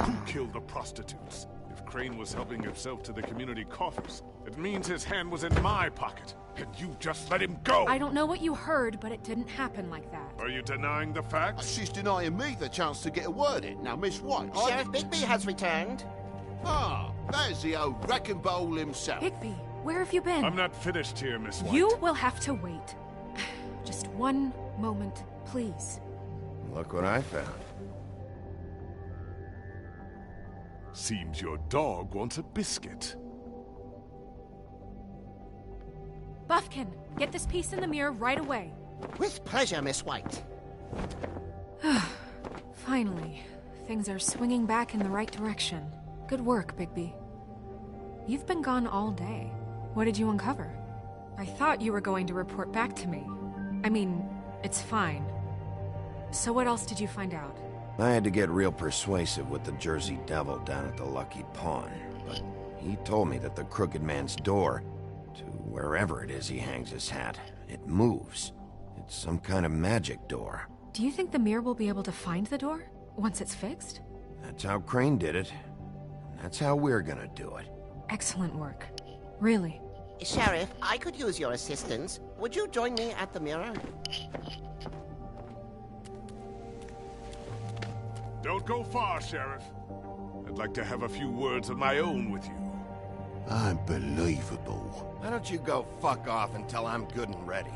Who killed the prostitutes? If Crane was helping himself to the community coffers, it means his hand was in my pocket. And you just let him go! I don't know what you heard, but it didn't happen like that. Are you denying the facts? She's denying me the chance to get a word in. Now, Miss White... Sheriff Bigby has returned. Ah, there's the old wrecking bowl himself. Bigby, where have you been? I'm not finished here, Miss White. You will have to wait. Just one moment, please. Look what I found. Seems your dog wants a biscuit. Buffkin, get this piece in the mirror right away. With pleasure, Miss White. Finally, things are swinging back in the right direction. Good work, Bigby. You've been gone all day. What did you uncover? I thought you were going to report back to me. I mean, it's fine. So what else did you find out? I had to get real persuasive with the Jersey Devil down at the Lucky Pawn, but he told me that the Crooked Man's door, to wherever it is he hangs his hat, it moves. It's some kind of magic door. Do you think the mirror will be able to find the door, once it's fixed? That's how Crane did it. That's how we're gonna do it. Excellent work. Really. Sheriff, I could use your assistance. Would you join me at the mirror? Don't go far, Sheriff. I'd like to have a few words of my own with you. Unbelievable. Why don't you go fuck off until I'm good and ready?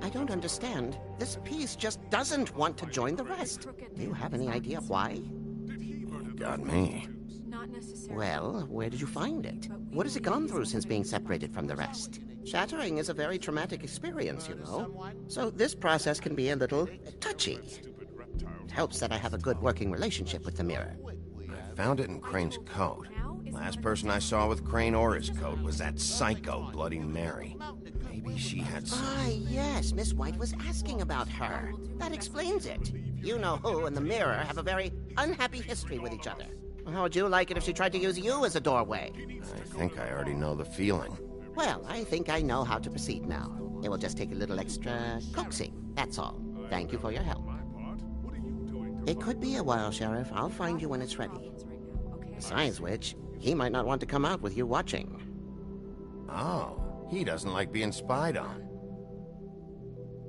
I don't understand. This piece just doesn't want to join the rest. Do you have any idea why? Got me. Not necessarily. Well, where did you find it? What has it gone through since being separated from the rest? Shattering is a very traumatic experience, you know. So this process can be a little touchy. It helps that I have a good working relationship with the mirror. I found it in Crane's coat. Last person I saw with Crane or his coat was that psycho Bloody Mary. Maybe she had some... Ah, yes, Miss White was asking about her. That explains it. You know who and the mirror have a very unhappy history with each other. How would you like it if she tried to use you as a doorway? I think I already know the feeling. Well, I think I know how to proceed now. It will just take a little extra coaxing, that's all. Thank you for your help. It could be a while, Sheriff. I'll find you when it's ready. Besides which, he might not want to come out with you watching. Oh, he doesn't like being spied on.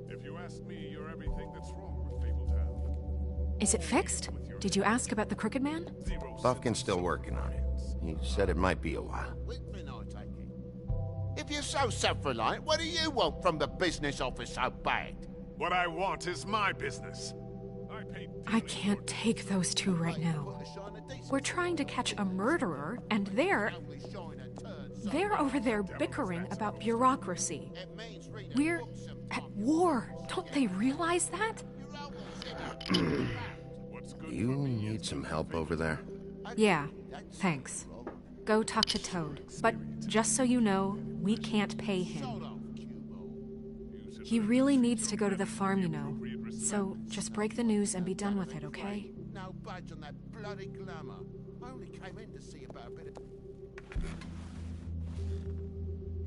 If you ask me, you're everything that's wrong with Fabletown. Is it fixed? Did you ask about the Crooked Man? Buffkin's still working on it. He said it might be a while. If you're so self-reliant, what do you want from the business office so bad? What I want is my business. I can't take those two right now. We're trying to catch a murderer, and they're over there bickering about bureaucracy. We're at war. Don't they realize that? You need some help over there? Yeah, thanks. Go talk to Toad. But just so you know, we can't pay him. He really needs to go to the farm, you know. So just break the news and be done with it, okay? No budge on that bloody glamour. I only came in to see about a bit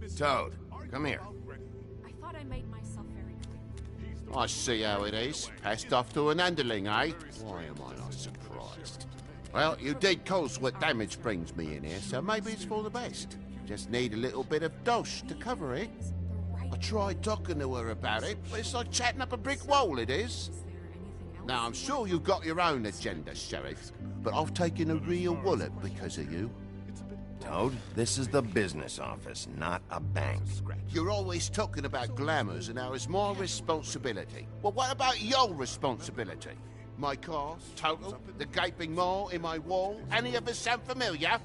of... Toad, come here. I thought I made myself very clear. I see how it is. Passed off to an underling, eh? Why am I not surprised? Well, you did cause what damage brings me in here, so maybe it's for the best. Just need a little bit of dosh to cover it. I tried talking to her about it, but it's like chatting up a brick wall, it is. Now, I'm sure you've got your own agenda, Sheriff, but I've taken a real wallet because of you. Toad, this is the business office, not a bank. You're always talking about glamours and how it's my responsibility. Well, what about your responsibility? My car, total, the gaping maw in my wall, any of us sound familiar?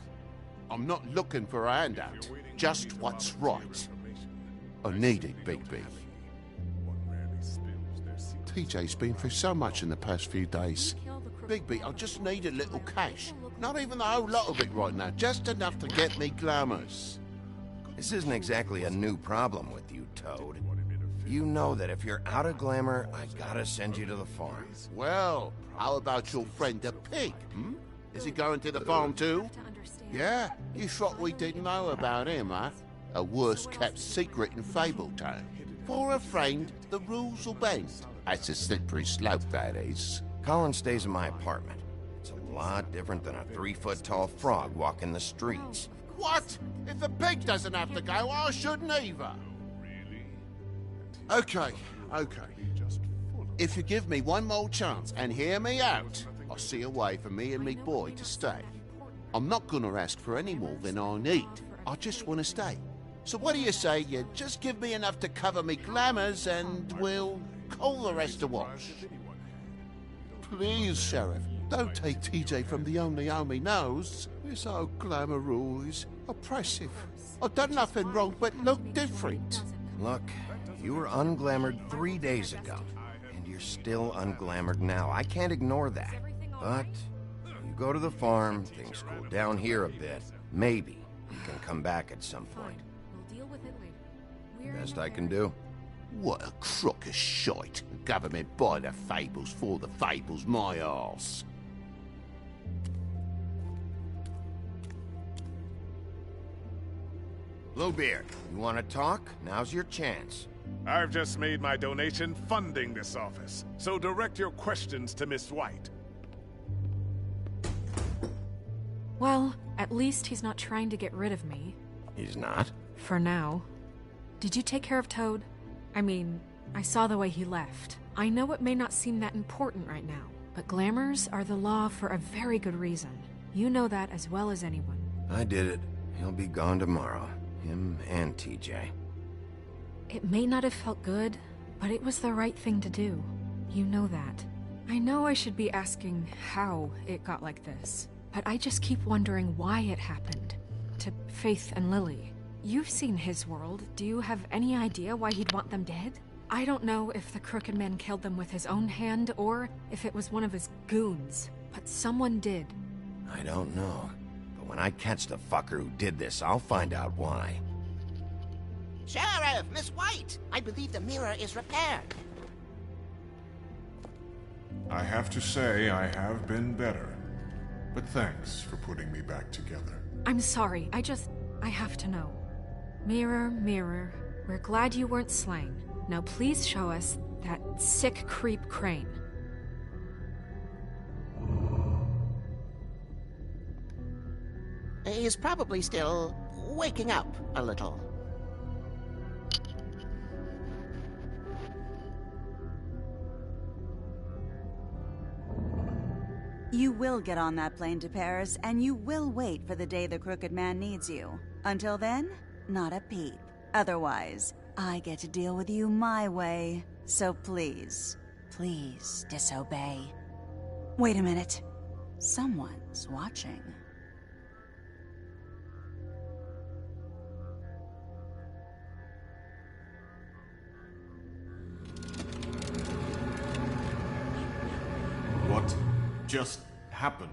I'm not looking for a handout, just what's right. I need it, Bigby. TJ's been through so much in the past few days. Bigby, I just need a little cash. Not even a whole lot of it right now, just enough to get me glamours. This isn't exactly a new problem with you, Toad. You know that if you're out of glamour, I gotta send you to the farm. Well, how about your friend the pig, hmm? Is he going to the farm too? Yeah, you thought we didn't know about him, huh? A worst-kept secret in Fabletown. For a friend, the rules will bend. That's a slippery slope, that is. Colin stays in my apartment. It's a lot different than a 3-foot-tall frog walking the streets. What? If the pig doesn't have to go, I shouldn't either. Okay. If you give me one more chance and hear me out, I'll see a way for me and me boy to stay. I'm not gonna ask for any more than I need. I just want to stay. So what do you say you just give me enough to cover me glamours and we'll call the rest a wash? Please, Sheriff, don't take TJ from the only home he knows. This old glamour rule is oppressive. I've done nothing wrong but look different. Look, you were unglamored 3 days ago, and you're still unglamored now. I can't ignore that. But you go to the farm, things cool down here a bit. Maybe you can come back at some point. We'll deal with it later. Best I can do. What a crock of shite. Government by the fables, for the fables, my arse. Bluebeard, you want to talk? Now's your chance. I've just made my donation funding this office, so direct your questions to Miss White. Well, at least he's not trying to get rid of me. He's not? For now. Did you take care of Toad? I mean, I saw the way he left. I know it may not seem that important right now, but glamours are the law for a very good reason. You know that as well as anyone. I did it. He'll be gone tomorrow. Him and TJ. It may not have felt good, but it was the right thing to do. You know that. I know I should be asking how it got like this, but I just keep wondering why it happened. To Faith and Lily. You've seen his world. Do you have any idea why he'd want them dead? I don't know if the Crooked Man killed them with his own hand or if it was one of his goons, but someone did. I don't know. But when I catch the fucker who did this, I'll find out why. Sheriff, Miss White! I believe the mirror is repaired. I have to say I have been better, but thanks for putting me back together. I'm sorry, I have to know. Mirror, mirror, we're glad you weren't slain. Now please show us that sick creep Crane. He's probably still waking up a little. You will get on that plane to Paris, and you will wait for the day the Crooked Man needs you. Until then, not a peep. Otherwise, I get to deal with you my way. So please, please disobey. Wait a minute. Someone's watching. What just happened?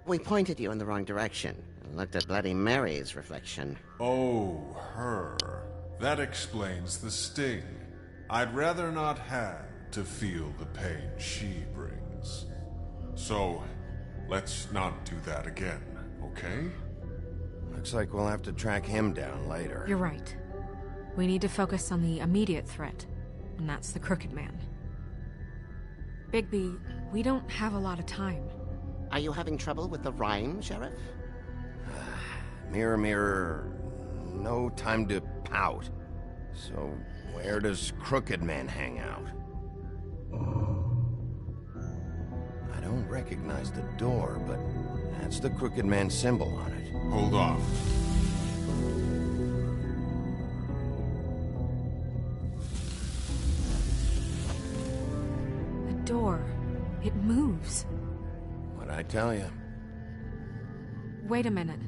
We pointed you in the wrong direction and looked at Bloody Mary's reflection. Oh, her. That explains the sting. I'd rather not have to feel the pain she brings. So, let's not do that again, okay? Looks like we'll have to track him down later. You're right. We need to focus on the immediate threat, and that's the Crooked Man. Bigby, we don't have a lot of time. Are you having trouble with the rhyme, Sheriff? Mirror, mirror, no time to pout. So, where does Crooked Man hang out? I don't recognize the door, but that's the Crooked Man symbol on it. Hold on. The door. It moves. What'd I tell you? Wait a minute.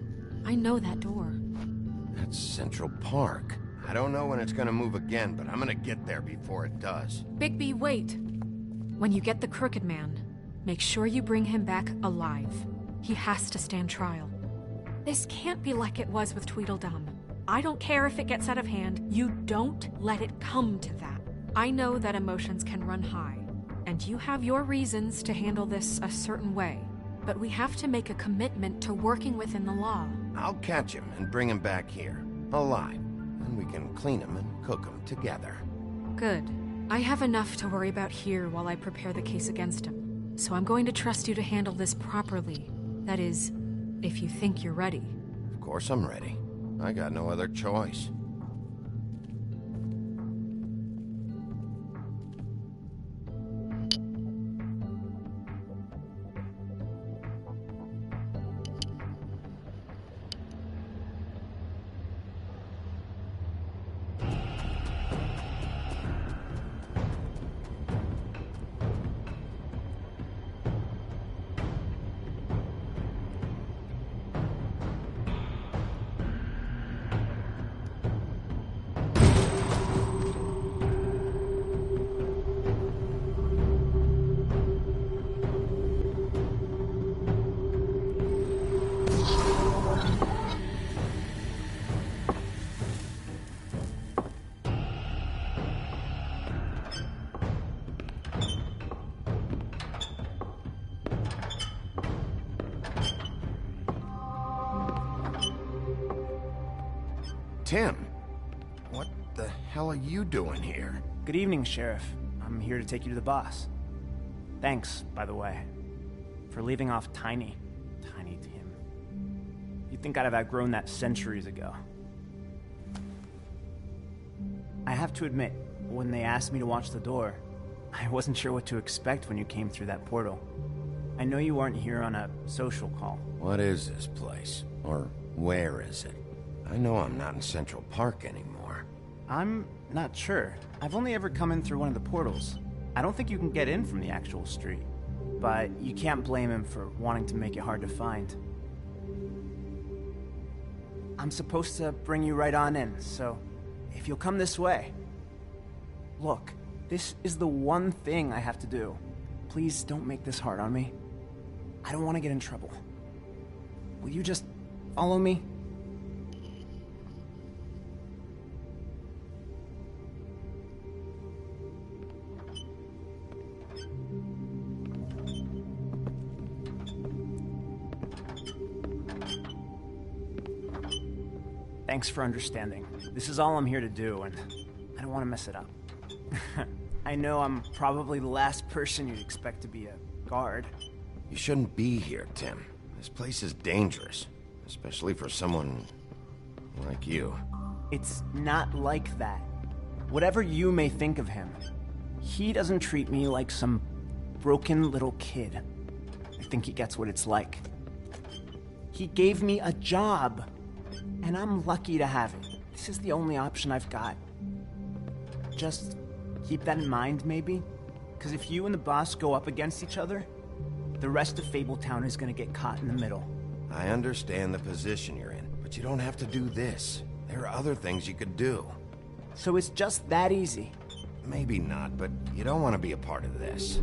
I know that door. That's Central Park. I don't know when it's gonna move again, but I'm gonna get there before it does. Bigby, wait! When you get the Crooked Man, make sure you bring him back alive. He has to stand trial. This can't be like it was with Tweedledum. I don't care if it gets out of hand. You don't let it come to that. I know that emotions can run high, and you have your reasons to handle this a certain way. But we have to make a commitment to working within the law. I'll catch him and bring him back here, alive. Then we can clean him and cook him together. Good. I have enough to worry about here while I prepare the case against him. So I'm going to trust you to handle this properly. That is, if you think you're ready. Of course I'm ready. I got no other choice. Tim, what the hell are you doing here? Good evening, Sheriff. I'm here to take you to the boss. Thanks, by the way, for leaving off Tiny Tim. You'd think I'd have outgrown that centuries ago. I have to admit, when they asked me to watch the door, I wasn't sure what to expect when you came through that portal. I know you aren't here on a social call. What is this place? Or where is it? I know I'm not in Central Park anymore. I'm not sure. I've only ever come in through one of the portals. I don't think you can get in from the actual street. But you can't blame him for wanting to make it hard to find. I'm supposed to bring you right on in, so if you'll come this way. Look, this is the one thing I have to do. Please don't make this hard on me. I don't want to get in trouble. Will you just follow me? Thanks for understanding. This is all I'm here to do, and I don't want to mess it up. I know I'm probably the last person you'd expect to be a guard. You shouldn't be here, Tim. This place is dangerous, especially for someone like you. It's not like that. Whatever you may think of him, he doesn't treat me like some broken little kid. I think he gets what it's like. He gave me a job. And I'm lucky to have it. This is the only option I've got. Just keep that in mind, maybe? Because if you and the boss go up against each other, the rest of Fabletown is gonna get caught in the middle. I understand the position you're in, but you don't have to do this. There are other things you could do. So it's just that easy? Maybe not, but you don't want to be a part of this.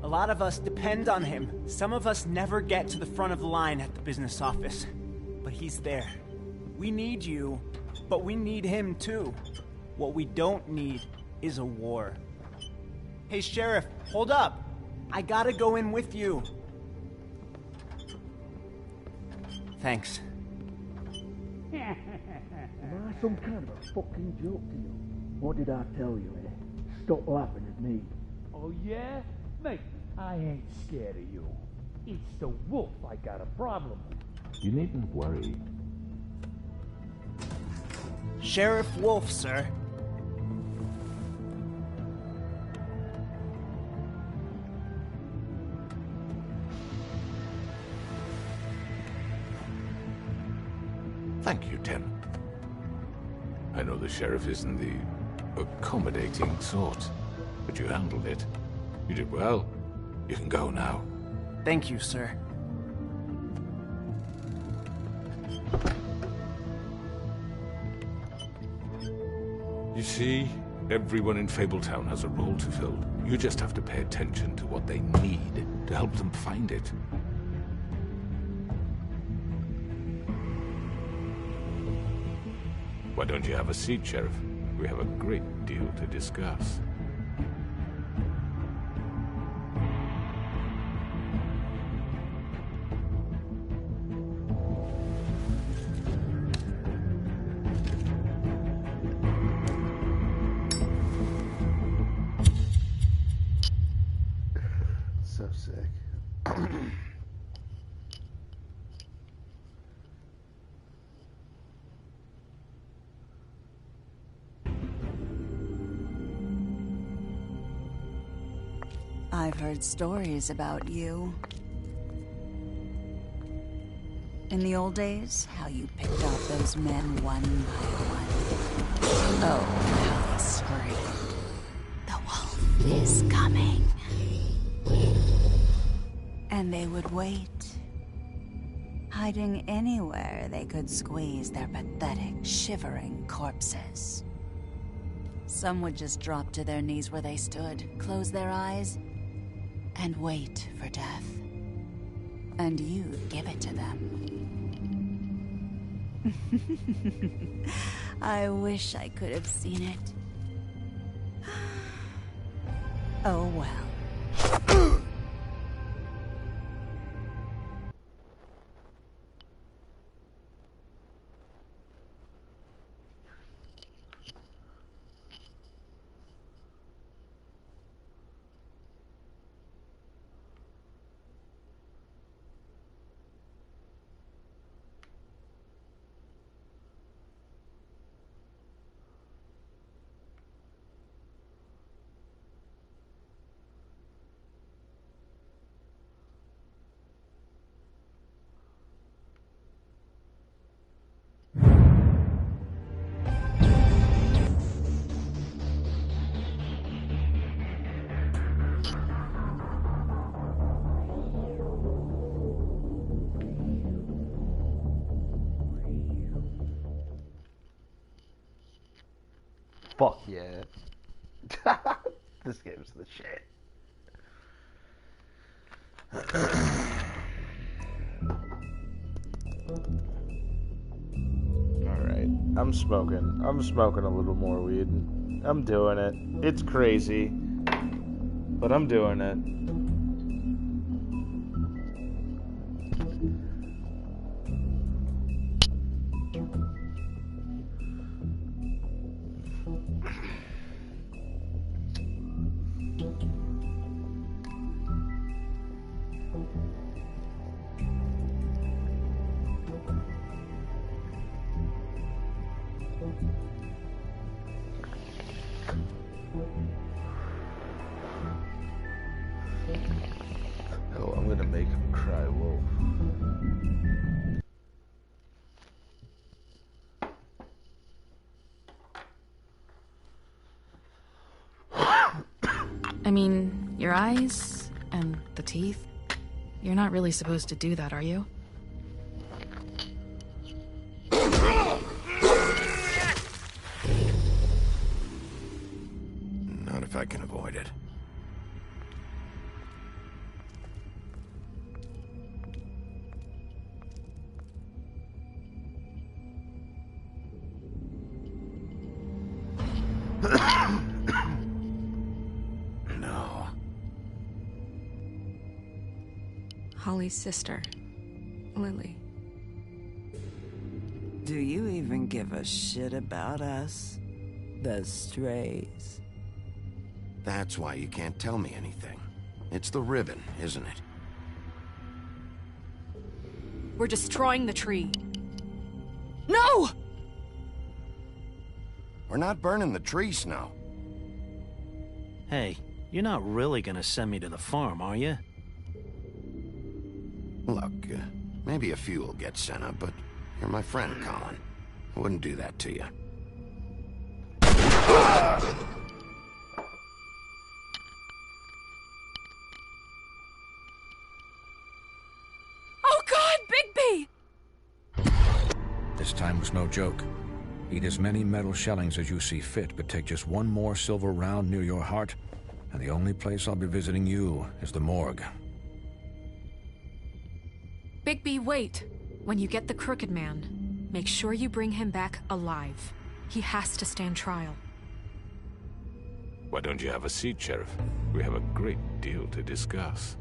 A lot of us depend on him. Some of us never get to the front of the line at the business office. But he's there. We need you, but we need him too. What we don't need is a war. Hey, Sheriff, hold up. I gotta go in with you. Thanks. Am I some kind of a fucking joke to you? What did I tell you, eh? Stop laughing at me. Oh yeah? Mate, I ain't scared of you. It's the wolf I got a problem with. You needn't worry. Sheriff Wolf, sir. Thank you, Tim. I know the sheriff isn't the accommodating sort, but you handled it. You did well. You can go now. Thank you, sir. You see, everyone in Fabletown has a role to fill. You just have to pay attention to what they need to help them find it. Why don't you have a seat, Sheriff? We have a great deal to discuss. So silly. I've heard stories about you. In the old days, how you picked off those men one by one. Oh, how they screamed. The wolf is coming. And they would wait, hiding anywhere they could squeeze their pathetic, shivering corpses. Some would just drop to their knees where they stood, close their eyes, and wait for death. And you'd give it to them. I wish I could have seen it. Oh well. Fuck yeah. This game's the shit. Alright, I'm smoking a little more weed. I'm doing it. It's crazy, but I'm doing it. Oh, I'm gonna make him cry wolf. I mean, your eyes and the teeth. You're not really supposed to do that, are you? Not if I can avoid it. No. Holly's sister, Lily. Do you even give a shit about us? The strays. That's why you can't tell me anything. It's the ribbon, isn't it? We're destroying the tree. No! We're not burning the tree, Snow. Hey, you're not really gonna send me to the farm, are you? Look, maybe a few will get sent up, but you're my friend, Colin. I wouldn't do that to you. Oh God, Bigby! This time was no joke. Eat as many metal shellings as you see fit, but take just one more silver round near your heart, and the only place I'll be visiting you is the morgue. Bigby, wait! When you get the Crooked Man, make sure you bring him back alive. He has to stand trial. Why don't you have a seat, Sheriff? We have a great deal to discuss.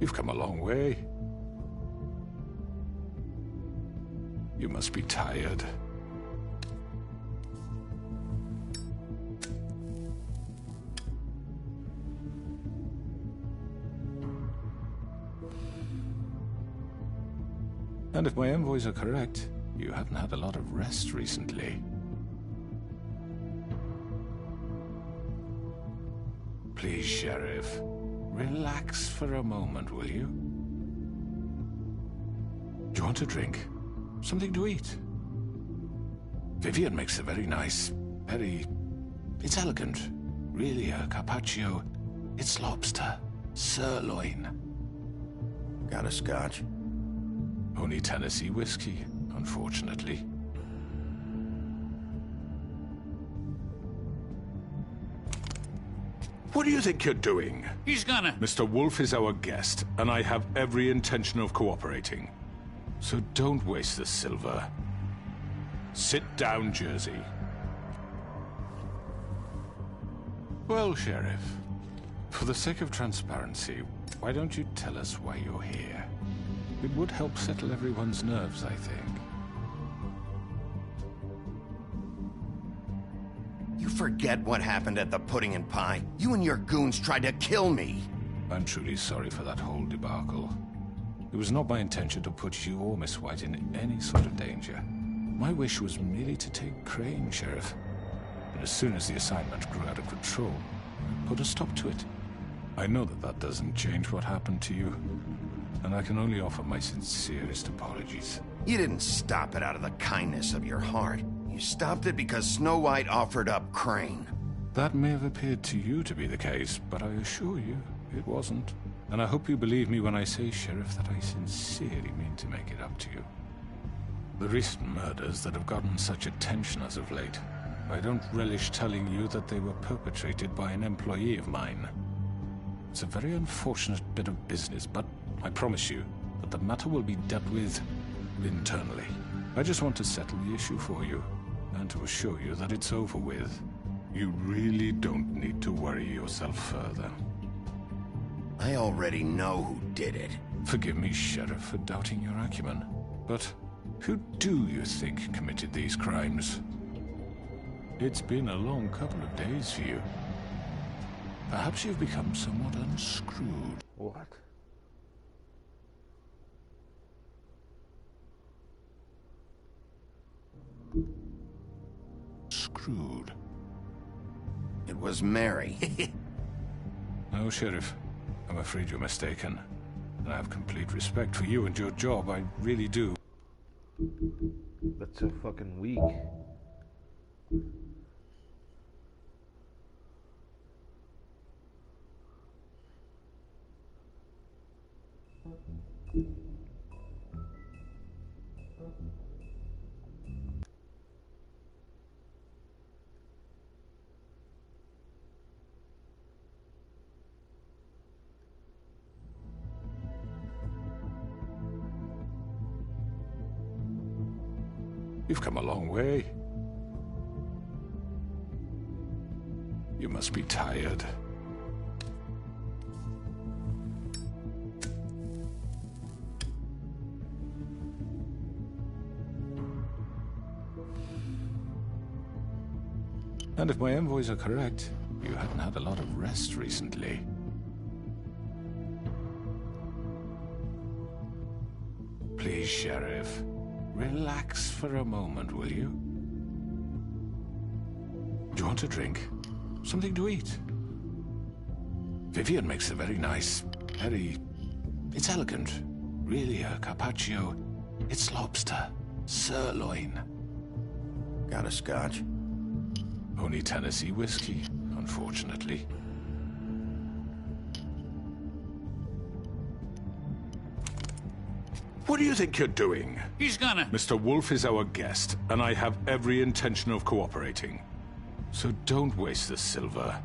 You've come a long way. You must be tired. And if my envoys are correct, you haven't had a lot of rest recently. Please, Sheriff, relax for a moment, will you? Do you want a drink? Something to eat? Vivian makes a very nice, it's elegant. Really a carpaccio. It's lobster. Sirloin. Got a scotch? Only Tennessee whiskey, unfortunately. What do you think you're doing? He's gonna... Mr. Wolf is our guest, and I have every intention of cooperating. So don't waste the silver. Sit down, Jersey. Well, Sheriff, for the sake of transparency, why don't you tell us why you're here? It would help settle everyone's nerves, I think. You forget what happened at the Pudding and Pie. You and your goons tried to kill me. I'm truly sorry for that whole debacle. It was not my intention to put you or Miss White in any sort of danger. My wish was merely to take Crane, Sheriff. And as soon as the assignment grew out of control, I put a stop to it. I know that that doesn't change what happened to you, and I can only offer my sincerest apologies. You didn't stop it out of the kindness of your heart. You stopped it because Snow White offered up Crane. That may have appeared to you to be the case, but I assure you, it wasn't. And I hope you believe me when I say, Sheriff, that I sincerely mean to make it up to you. The recent murders that have gotten such attention as of late, I don't relish telling you that they were perpetrated by an employee of mine. It's a very unfortunate bit of business, but I promise you that the matter will be dealt with internally. I just want to settle the issue for you, and to assure you that it's over with. You really don't need to worry yourself further. I already know who did it. Forgive me, Sheriff, for doubting your acumen, but who do you think committed these crimes? It's been a long couple of days for you. Perhaps you've become somewhat unscrewed. What? Screwed. It was Mary. No, Sheriff. I'm afraid you're mistaken. And I have complete respect for you and your job. I really do. That's so fucking weak. You've come a long way. You must be tired. And if my envoys are correct, you haven't had a lot of rest recently. Please, Sheriff, relax for a moment, will you? Do you want a drink? Something to eat? Vivian makes a very nice, it's elegant. Really a carpaccio. It's lobster. Sirloin. Got a scotch? Only Tennessee whiskey, unfortunately. What do you think you're doing? He's gonna... Mr. Wolf is our guest, and I have every intention of cooperating. So don't waste the silver.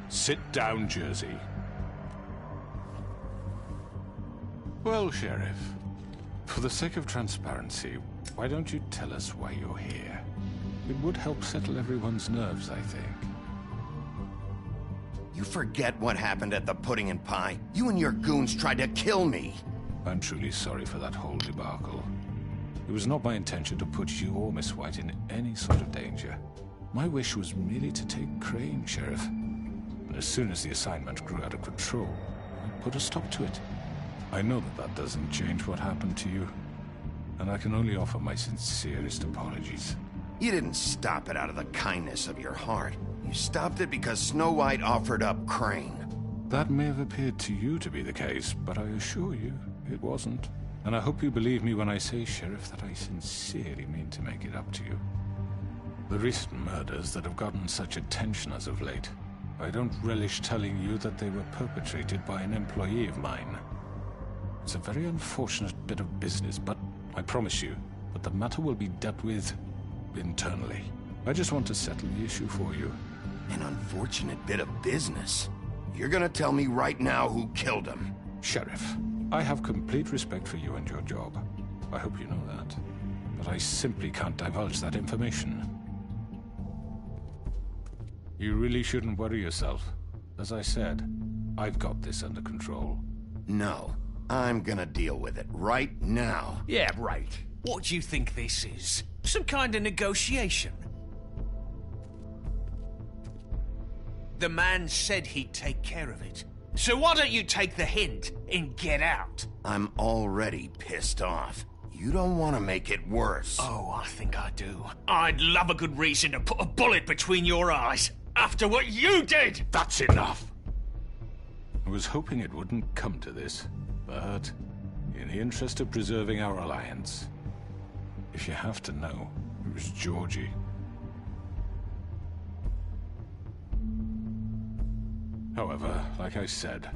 Sit down, Jersey. Well, Sheriff, for the sake of transparency, why don't you tell us why you're here? It would help settle everyone's nerves, I think. You forget what happened at the Pudding and Pie? You and your goons tried to kill me. I'm truly sorry for that whole debacle. It was not my intention to put you or Miss White in any sort of danger. My wish was merely to take Crane, Sheriff. And as soon as the assignment grew out of control, I put a stop to it. I know that doesn't change what happened to you, and I can only offer my sincerest apologies. You didn't stop it out of the kindness of your heart. You stopped it because Snow White offered up Crane. That may have appeared to you to be the case, but I assure you, it wasn't. And I hope you believe me when I say, Sheriff, that I sincerely mean to make it up to you. The recent murders that have gotten such attention as of late, I don't relish telling you that they were perpetrated by an employee of mine. It's a very unfortunate bit of business, but I promise you that the matter will be dealt with internally. I just want to settle the issue for you. An unfortunate bit of business? You're gonna tell me right now who killed him? Sheriff, I have complete respect for you and your job. I hope you know that. But I simply can't divulge that information. You really shouldn't worry yourself. As I said, I've got this under control. No, I'm gonna deal with it right now. Yeah, right. What do you think this is? Some kind of negotiation? The man said he'd take care of it. So why don't you take the hint and get out? I'm already pissed off. You don't want to make it worse. Oh, I think I do. I'd love a good reason to put a bullet between your eyes after what you did! That's enough! I was hoping it wouldn't come to this, but in the interest of preserving our alliance, if you have to know, it was Georgie. However, like I said,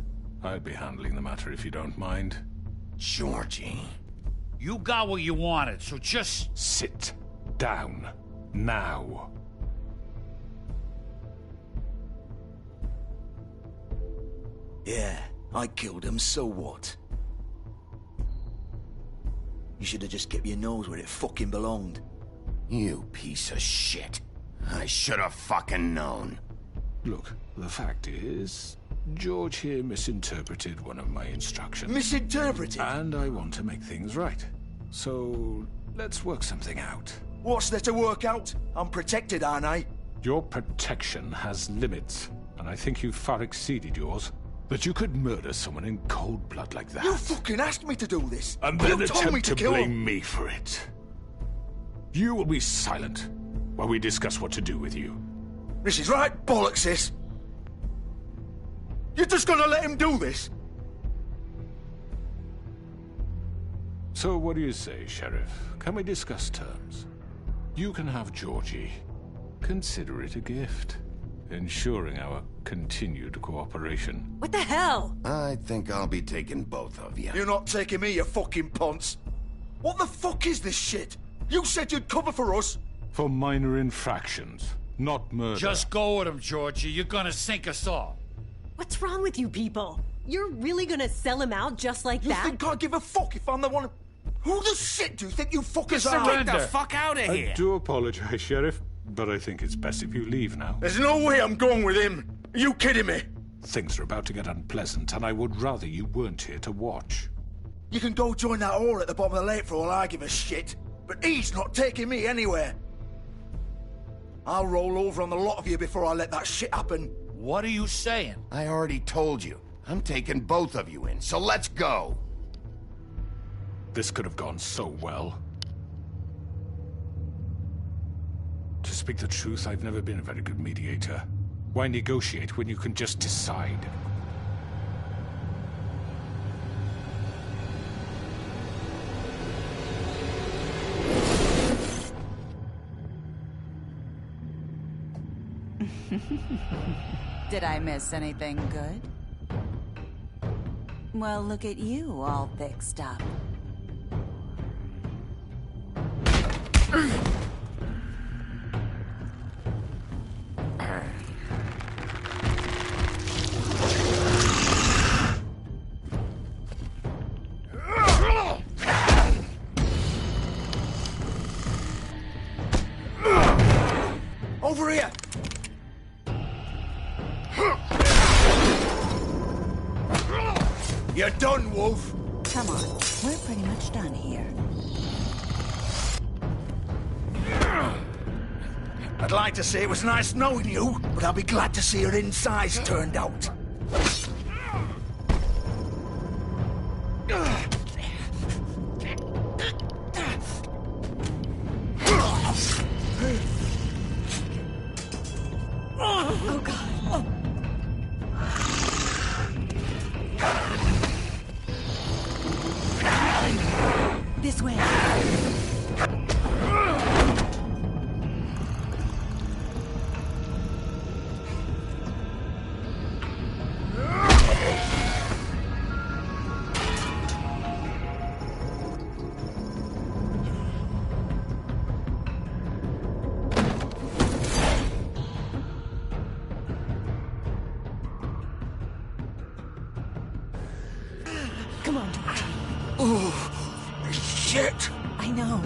I'll be handling the matter if you don't mind. Georgie. You got what you wanted, so just... Sit down. Now. Yeah, I killed him, so what? You should have just kept your nose where it fucking belonged. You piece of shit. I should have fucking known. Look, the fact is, George here misinterpreted one of my instructions. Misinterpreted? And I want to make things right. So, let's work something out. What's there to work out? I'm protected, aren't I? Your protection has limits, and I think you've far exceeded yours. That you could murder someone in cold blood like that. You fucking asked me to do this! And then you told me attempt to to kill blame him. me for it. You will be silent while we discuss what to do with you. This is right bollocks, this. You're just gonna let him do this? So what do you say, Sheriff? Can we discuss terms? You can have Georgie. Consider it a gift, ensuring our continued cooperation. What the hell? I think I'll be taking both of you. You're not taking me, you fucking ponce. What the fuck is this shit? You said you'd cover for us. For minor infractions, not murder. Just go with him, Georgie. You're gonna sink us all. What's wrong with you people? You're really gonna sell him out just like that? You think I give a fuck if I'm the one... Who the shit do you think you fuckers are? Get the fuck out of here! I do apologize, Sheriff, but I think it's best if you leave now. There's no way I'm going with him. Are you kidding me? Things are about to get unpleasant, and I would rather you weren't here to watch. You can go join that whore at the bottom of the lake for all I give a shit. But he's not taking me anywhere. I'll roll over on the lot of you before I let that shit happen. What are you saying? I already told you. I'm taking both of you in, so let's go. This could have gone so well. To speak the truth, I've never been a very good mediator. Why negotiate when you can just decide? Did I miss anything good? Well, look at you, all fixed up. Over here! You're done, Wolf. Come on, we're pretty much done here. I'd like to say it was nice knowing you, but I'll be glad to see your insides turned out. Oh, God. Oh. This way. Come on. Oh, shit. I know.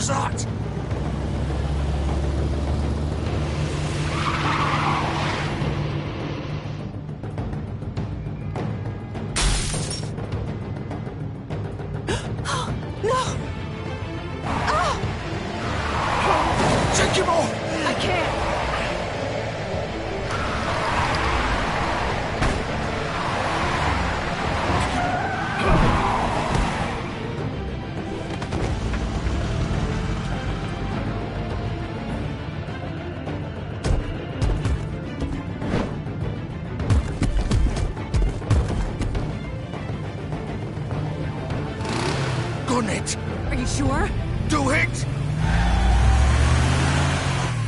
was that? No! Ah! Take him off! I can't! Gun it! Are you sure? Do it!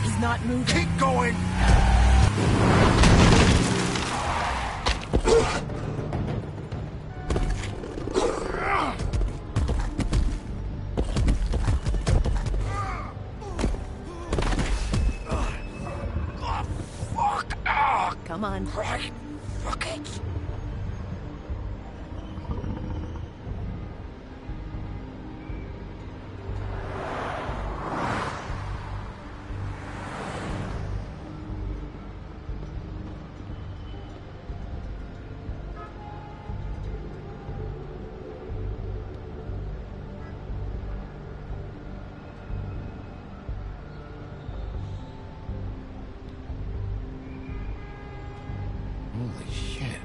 He's not moving. Keep going! Come on. Right. Fuck it. Holy shit.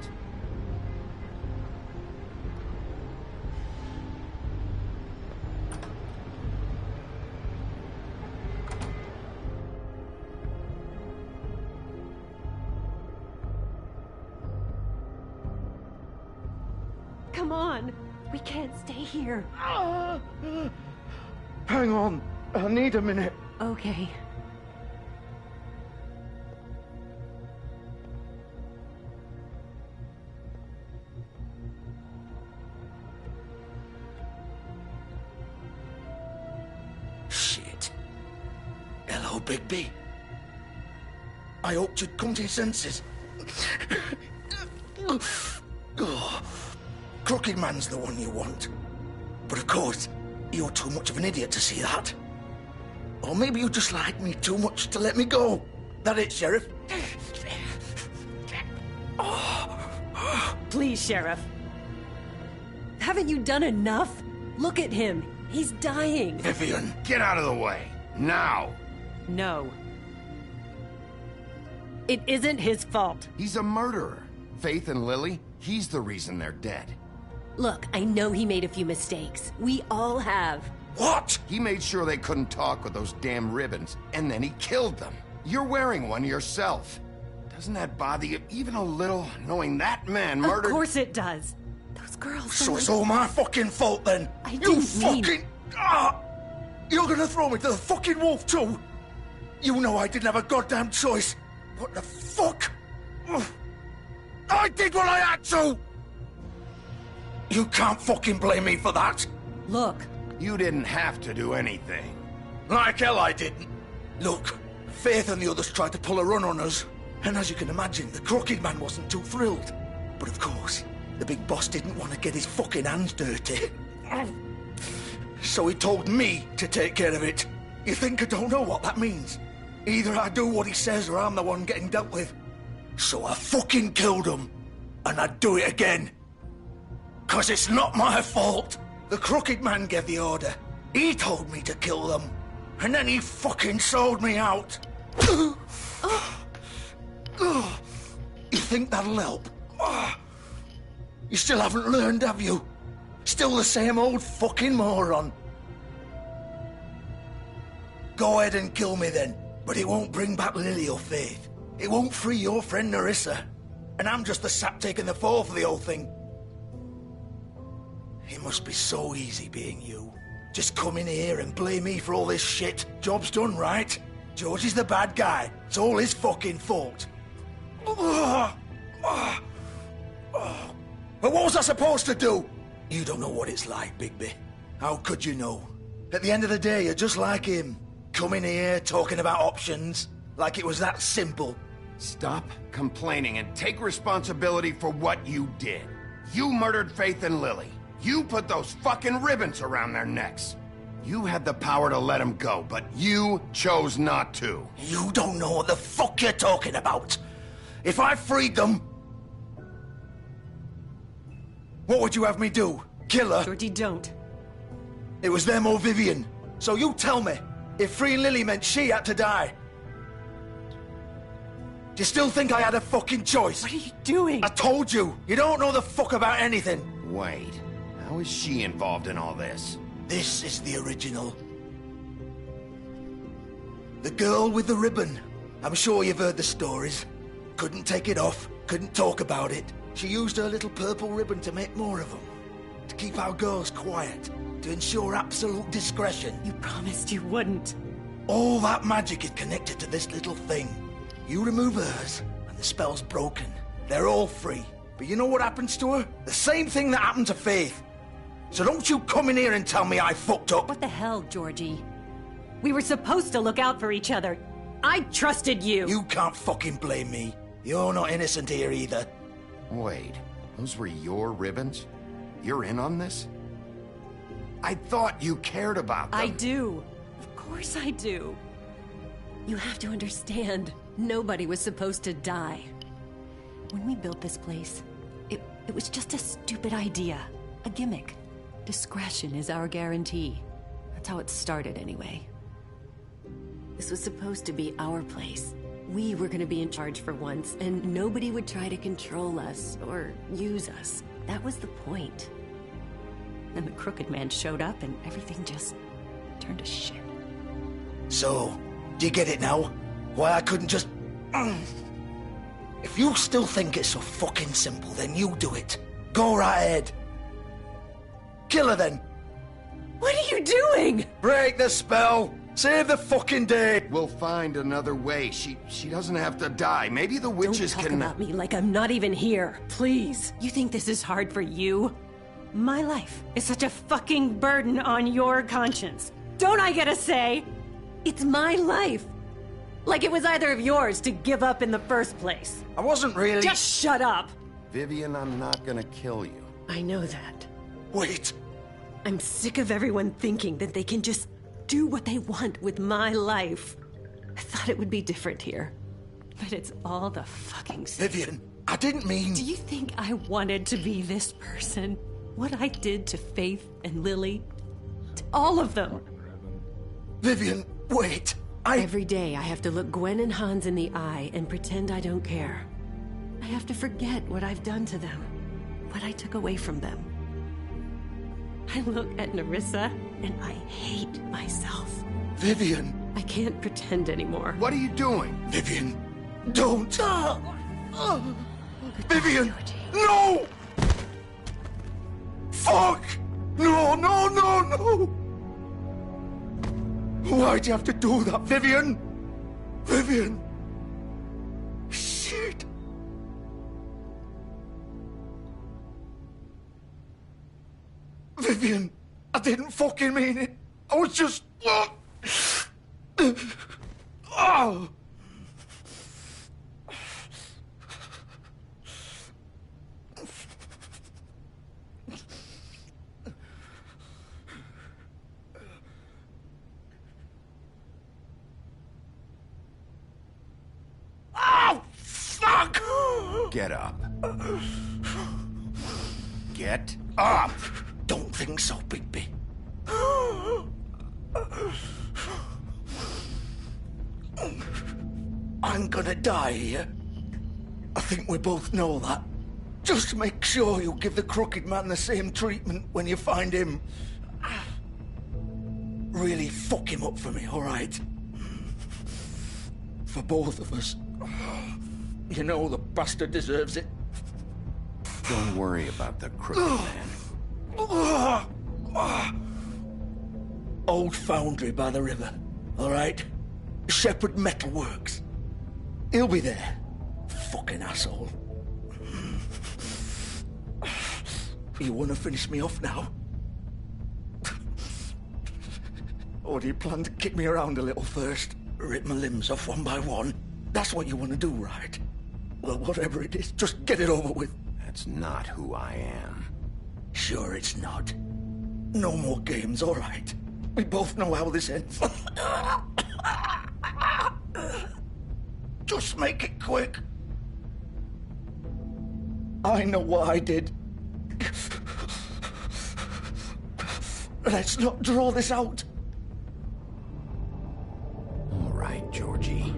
Come on. We can't stay here. Hang on. I need a minute. Okay. Shit. Bigby. I hoped you'd come to your senses. Oh, Crooked Man's the one you want. But of course, you're too much of an idiot to see that. Or maybe you just like me too much to let me go. That it, Sheriff? Please, Sheriff. Haven't you done enough? Look at him. He's dying. Vivian. Get out of the way. Now. No. It isn't his fault. He's a murderer. Faith and Lily, he's the reason they're dead. Look, I know he made a few mistakes. We all have. What? He made sure they couldn't talk with those damn ribbons, and then he killed them. You're wearing one yourself. Doesn't that bother you even a little, knowing that man murdered... Of course it does. Those girls... So it's all my fucking fault then? You fucking... You're gonna throw me to the fucking wolf too? You know I didn't have a goddamn choice. What the fuck? I did what I had to! You can't fucking blame me for that. Look. You didn't have to do anything. Like hell I didn't. Look, Faith and the others tried to pull a run on us. And as you can imagine, the Crooked Man wasn't too thrilled. But of course, the big boss didn't want to get his fucking hands dirty. So he told me to take care of it. You think I don't know what that means? Either I do what he says or I'm the one getting dealt with. So I fucking killed him. And I'd do it again. 'Cause it's not my fault. The Crooked Man gave the order. He told me to kill them. And then he fucking sold me out. You think that'll help? You still haven't learned, have you? Still the same old fucking moron. Go ahead and kill me then. But it won't bring back Lily or Faith. It won't free your friend Nerissa. And I'm just the sap taking the fall for the whole thing. It must be so easy being you. Just come in here and blame me for all this shit. Job's done, right? George is the bad guy. It's all his fucking fault. But what was I supposed to do? You don't know what it's like, Bigby. How could you know? At the end of the day, you're just like him. Coming here, talking about options. Like it was that simple. Stop complaining and take responsibility for what you did. You murdered Faith and Lily. You put those fucking ribbons around their necks. You had the power to let them go, but you chose not to. You don't know what the fuck you're talking about. If I freed them... What would you have me do? Kill her? Georgie, don't. It was them or Vivian. So you tell me, if freeing Lily meant she had to die. Do you still think I had a fucking choice? What are you doing? I told you, you don't know the fuck about anything. Wait, how is she involved in all this? This is the original. The girl with the ribbon. I'm sure you've heard the stories. Couldn't take it off, couldn't talk about it. She used her little purple ribbon to make more of them. To keep our girls quiet. To ensure absolute discretion. You promised you wouldn't. All that magic is connected to this little thing. You remove hers, and the spell's broken. They're all free. But you know what happens to her? The same thing that happened to Faith. So don't you come in here and tell me I fucked up. What the hell, Georgie? We were supposed to look out for each other. I trusted you. You can't fucking blame me. You're not innocent here either. Wait, those were your ribbons? You're in on this? I thought you cared about them. I do. Of course I do. You have to understand, nobody was supposed to die. When we built this place, it was just a stupid idea. A gimmick. Discretion is our guarantee. That's how it started anyway. This was supposed to be our place. We were gonna be in charge for once, and nobody would try to control us or use us. That was the point. Then the Crooked Man showed up and everything just turned to shit. So, do you get it now? Why I couldn't just... If you still think it's so fucking simple, then you do it. Go right ahead. Kill her then. What are you doing? Break the spell. Save the fucking day. We'll find another way. She doesn't have to die. Maybe the witches Don't talk about me like I'm not even here. Please. You think this is hard for you? My life is such a fucking burden on your conscience. Don't I get a say? It's my life. Like it was either of yours to give up in the first place. I wasn't really... Just shut up! Vivian, I'm not gonna kill you. I know that. Wait. I'm sick of everyone thinking that they can just do what they want with my life. I thought it would be different here. But it's all the fucking same. Vivian, I didn't mean... Do you think I wanted to be this person? What I did to Faith and Lily? To all of them? Vivian, wait. Every day I have to look Gwen and Hans in the eye and pretend I don't care. I have to forget what I've done to them. What I took away from them. I look at Nerissa and I hate myself. Vivian. I can't pretend anymore. What are you doing? Vivian, don't. Vivian, no! Fuck! No, no, no, no! Why'd you have to do that, Vivian? Vivian! Shit! Vivian, I didn't fucking mean it. I was just... Oh! Oh, fuck! Get up. Get up! Don't think so, Bigby. I'm gonna die here. I think we both know that. Just make sure you give the Crooked Man the same treatment when you find him. Really fuck him up for me, all right? For both of us. You know the bastard deserves it. Don't worry about the Crooked Man. Old foundry by the river, all right? Shepherd Metalworks. He'll be there. Fucking asshole. You want to finish me off now? Or do you plan to kick me around a little first? Rip my limbs off one by one? That's what you want to do, right? Well, whatever it is, just get it over with. That's not who I am. Sure it's not. No more games, all right? We both know how this ends. Just make it quick. I know what I did. Let's not draw this out. All right, Georgie.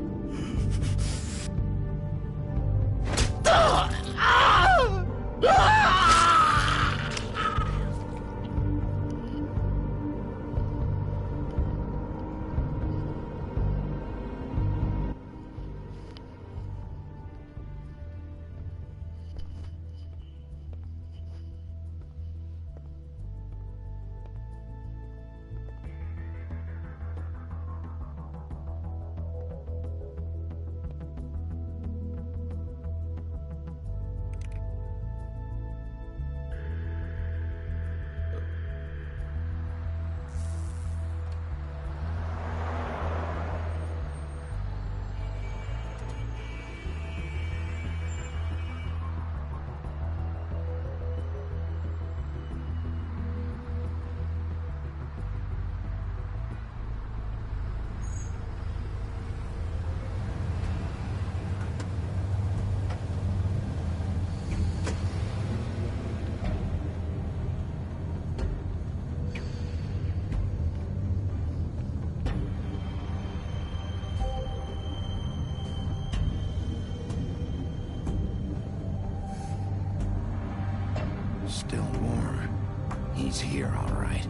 Still warm. He's here, all right.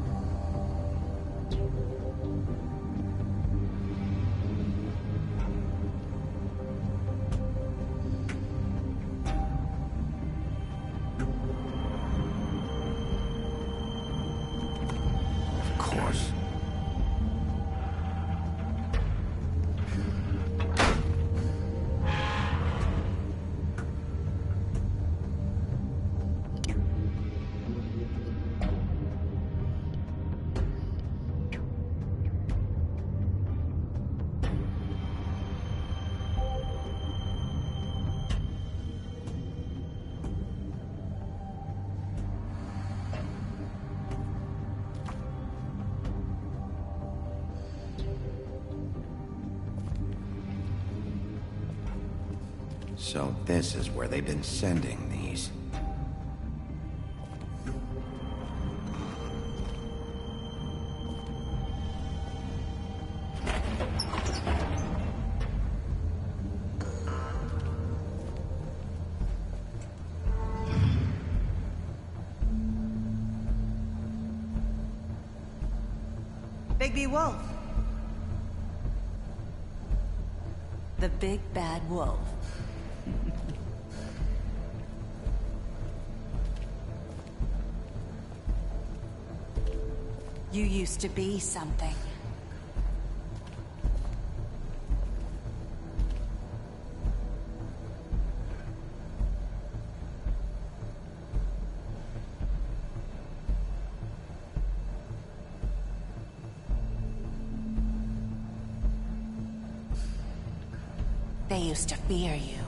Of course. So this is where they've been sending these. Bigby Wolf. The big bad wolf. You used to be something. They used to fear you.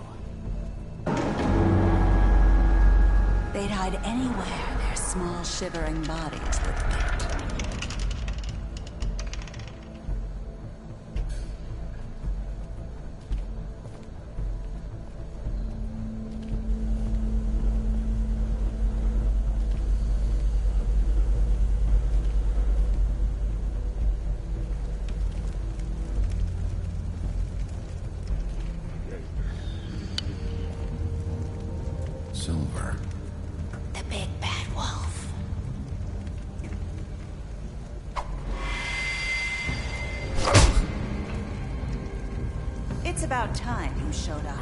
They'd hide anywhere their small, shivering bodies would fit. Silver. The big bad wolf. It's about time you showed up.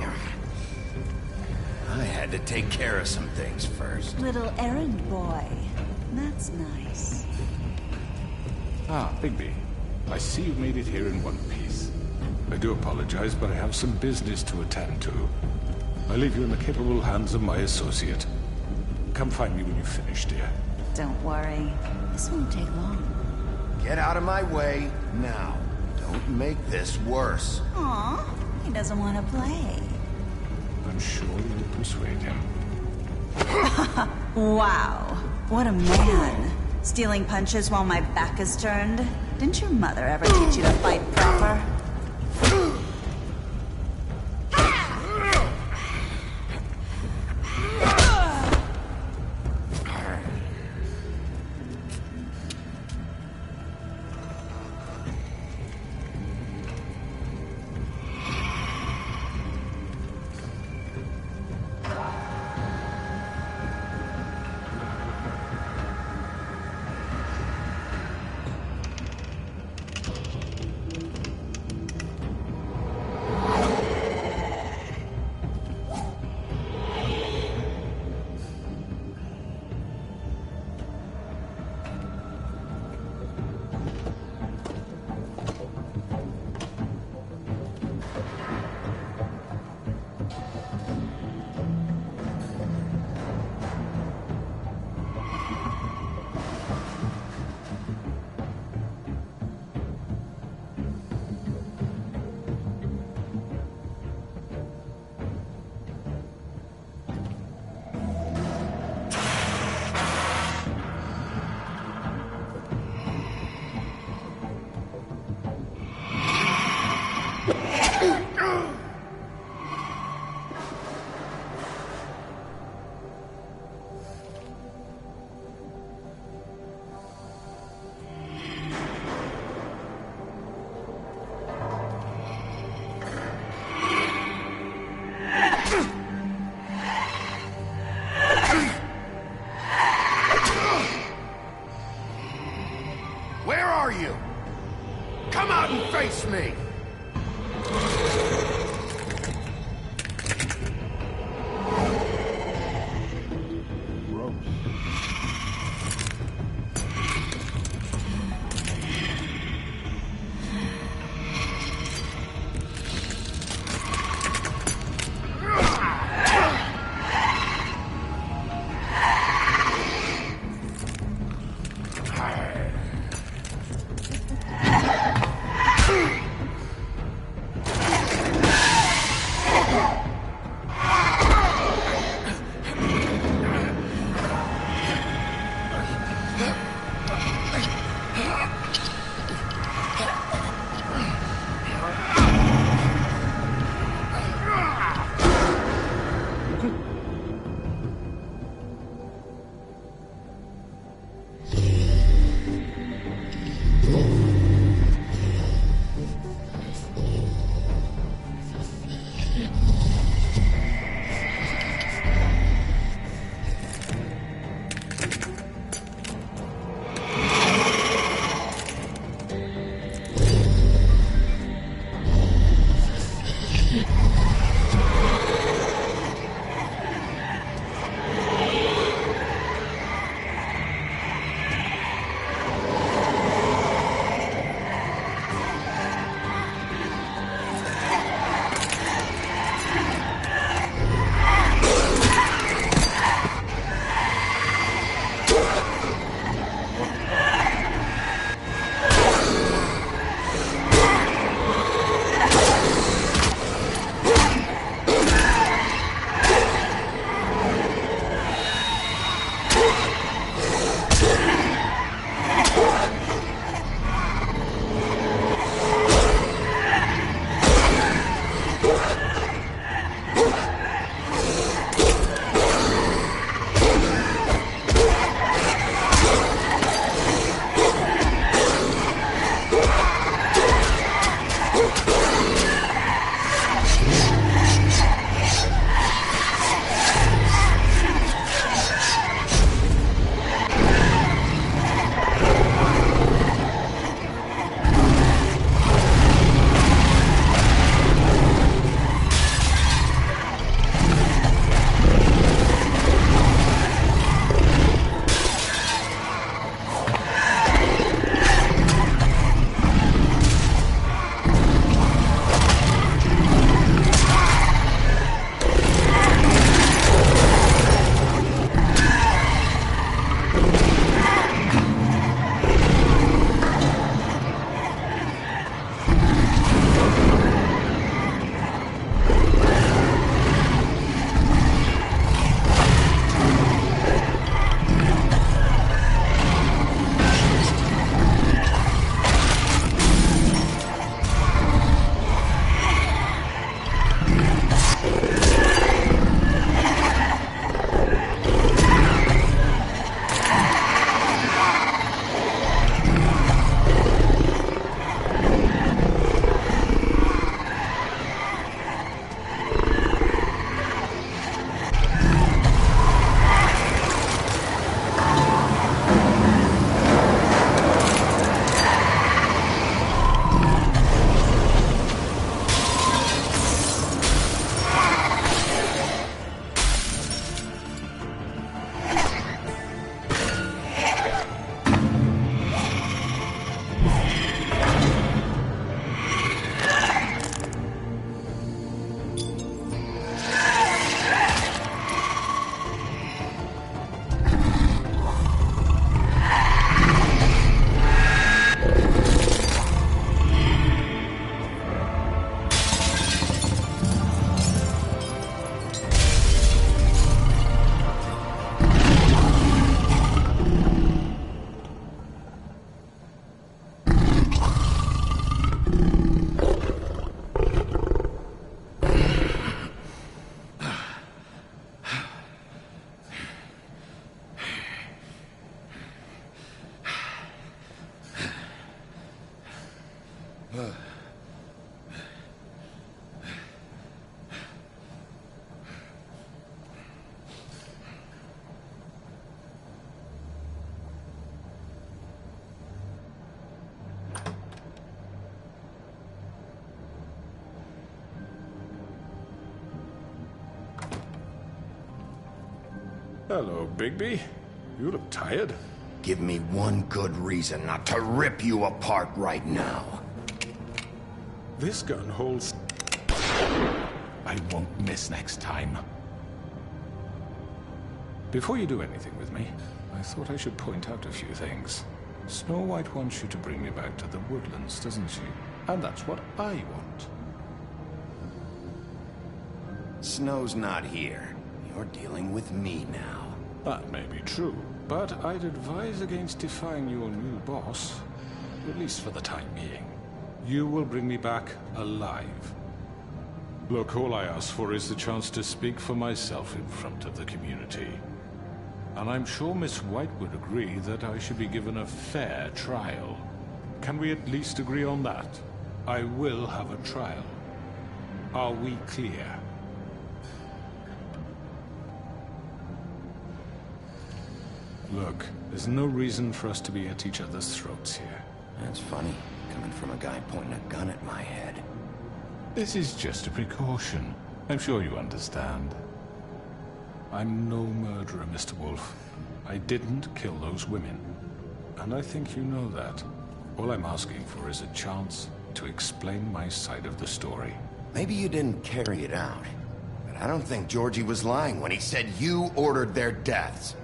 I had to take care of some things first. Little errand boy. That's nice. Ah, Bigby. I see you made it here in one piece. I do apologize, but I have some business to attend to. I leave you in the capable hands of my associate. Come find me when you finish, dear. Don't worry. This won't take long. Get out of my way now. Don't make this worse. Aw, he doesn't want to play. I'm sure you'll persuade him. Wow. What a man. Stealing punches while my back is turned? Didn't your mother ever teach you to fight proper? Where are you? Come out and face me! Hello, Bigby. You look tired. Give me one good reason not to rip you apart right now. This gun holds... I won't miss next time. Before you do anything with me, I thought I should point out a few things. Snow White wants you to bring me back to the woodlands, doesn't she? And that's what I want. Snow's not here. You're dealing with me now. That may be true, but I'd advise against defying your new boss, at least for the time being. You will bring me back alive. Look, all I ask for is the chance to speak for myself in front of the community. And I'm sure Miss White would agree that I should be given a fair trial. Can we at least agree on that? I will have a trial. Are we clear? Look, there's no reason for us to be at each other's throats here. That's funny, coming from a guy pointing a gun at my head. This is just a precaution. I'm sure you understand. I'm no murderer, Mr. Wolf. I didn't kill those women. And I think you know that. All I'm asking for is a chance to explain my side of the story. Maybe you didn't carry it out, but I don't think Georgie was lying when he said you ordered their deaths.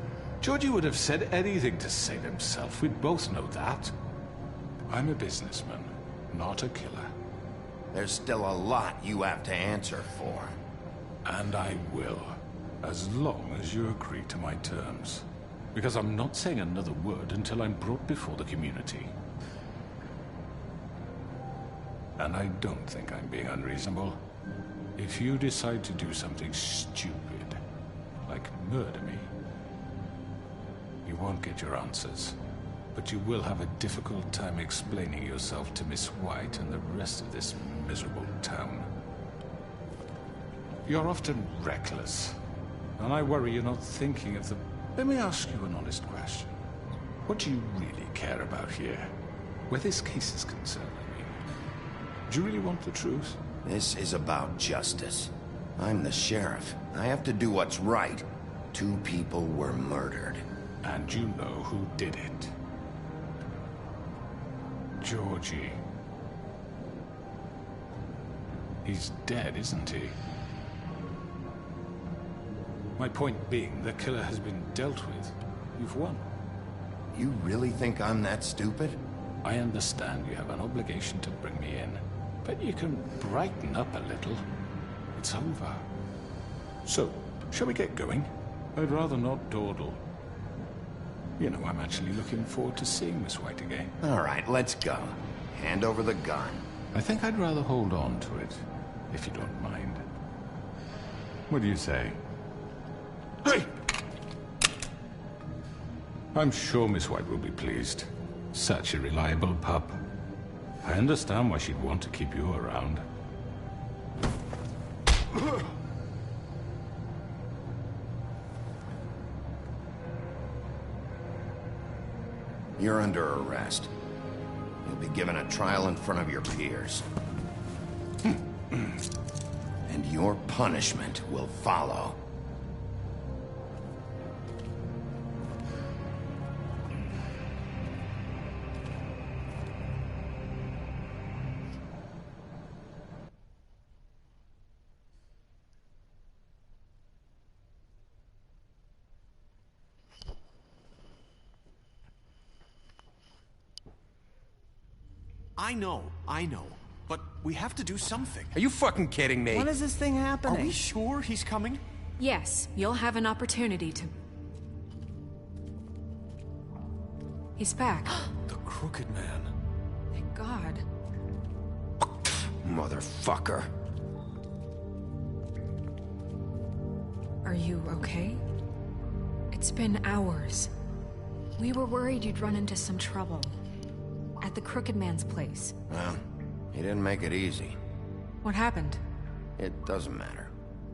Georgie would have said anything to save himself. We'd both know that. I'm a businessman, not a killer. There's still a lot you have to answer for. And I will. As long as you agree to my terms. Because I'm not saying another word until I'm brought before the community. And I don't think I'm being unreasonable. If you decide to do something stupid, like murder me, you won't get your answers. But you will have a difficult time explaining yourself to Miss White and the rest of this miserable town. You're often reckless. And I worry you're not thinking of the... Let me ask you an honest question. What do you really care about here? Where this case is concerned, I mean. Do you really want the truth? This is about justice. I'm the sheriff. I have to do what's right. 2 people were murdered. And you know who did it. Georgie. He's dead, isn't he? My point being, the killer has been dealt with. You've won. You really think I'm that stupid? I understand you have an obligation to bring me in, but you can brighten up a little. It's over. So, shall we get going? I'd rather not dawdle. You know, I'm actually looking forward to seeing Miss White again. All right, let's go. Hand over the gun. I think I'd rather hold on to it, if you don't mind. What do you say? Hey! I'm sure Miss White will be pleased. Such a reliable pup. I understand why she'd want to keep you around. You're under arrest. You'll be given a trial in front of your peers. And your punishment will follow. I know. But we have to do something. Are you fucking kidding me? When is this thing happening? Are we sure he's coming? Yes, you'll have an opportunity to... He's back. The Crooked Man. Thank God. Motherfucker. Are you okay? It's been hours. We were worried you'd run into some trouble. At the Crooked Man's place. Well, he didn't make it easy. What happened? It doesn't matter.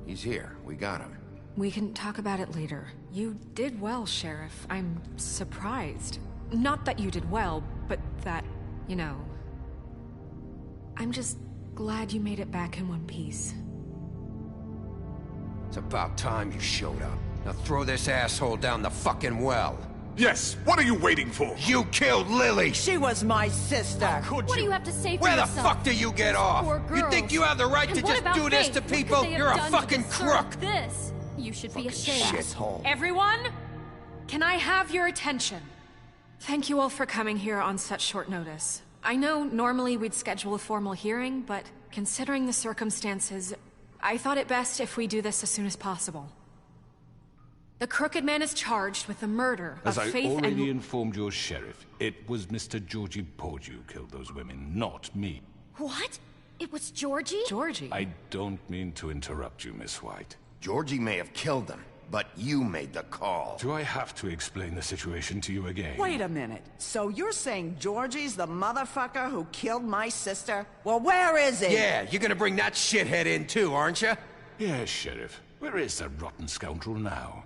He's here. We got him. We can talk about it later. You did well, Sheriff. I'm surprised. Not that you did well, but that, you know... I'm just glad you made it back in one piece. It's about time you showed up. Now throw this asshole down the fucking well. Yes, what are you waiting for? You killed Lily! She was my sister. What do you have to say for Where the yourself? fuck do you get off? Poor You think girls. you have the right And to what just about do this Faith? to What could people? they have You're a done to fucking deserve crook! This. You should be ashamed. Shithole. Everyone, can I have your attention? Thank you all for coming here on such short notice. I know normally we'd schedule a formal hearing, but considering the circumstances, I thought it best if we do this as soon as possible. The Crooked Man is charged with the murder As of I Faith already and... informed your sheriff, it was Mr. Georgie Porge who killed those women, not me. What? It was Georgie? Georgie? I don't mean to interrupt you, Miss White. Georgie may have killed them, but you made the call. Do I have to explain the situation to you again? Wait a minute. So you're saying Georgie's the motherfucker who killed my sister? Well, where is he? Yeah, you're gonna bring that shithead in too, aren't you? Yes, Sheriff. Where is that rotten scoundrel now?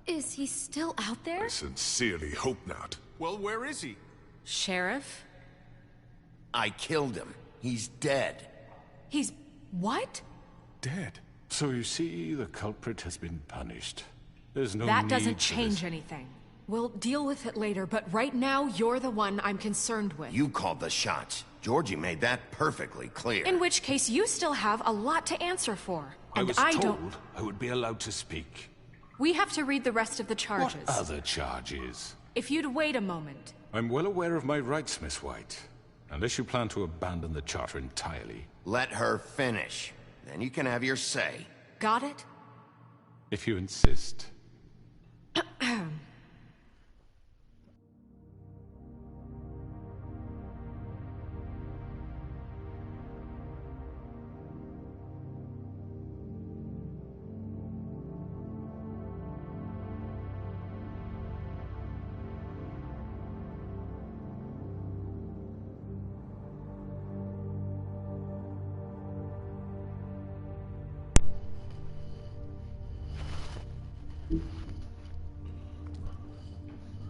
Is he still out there? I sincerely hope not. Well, where is he? Sheriff? I killed him. He's dead. He's... what? Dead. So you see, the culprit has been punished. There's no That need doesn't for change this. anything. We'll deal with it later, but right now, you're the one I'm concerned with. You called the shots. Georgie made that perfectly clear. In which case, you still have a lot to answer for. I And was I told don't... I would be allowed to speak. We have to read the rest of the charges. What other charges? If you'd wait a moment. I'm well aware of my rights, Miss White. Unless you plan to abandon the charter entirely. Let her finish. Then you can have your say. Got it? If you insist.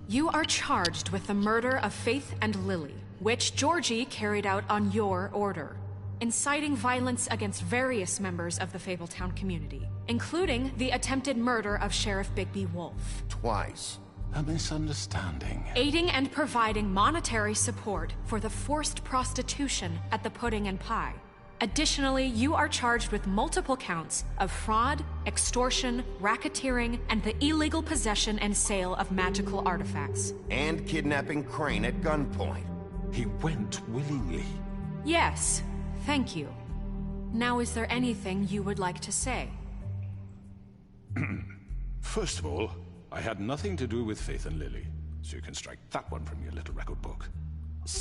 You are charged with the murder of Faith and Lily, which Georgie carried out on your order, inciting violence against various members of the Fabletown community, including the attempted murder of Sheriff Bigby Wolf. Twice. A misunderstanding. Aiding and providing monetary support for the forced prostitution at the Pudding and Pie. Additionally, you are charged with multiple counts of fraud, extortion, racketeering, and the illegal possession and sale of magical artifacts. And kidnapping Crane at gunpoint. He went willingly. Yes, thank you. Now, is there anything you would like to say? First of all, I had nothing to do with Faith and Lily, so you can strike that one from your little record book.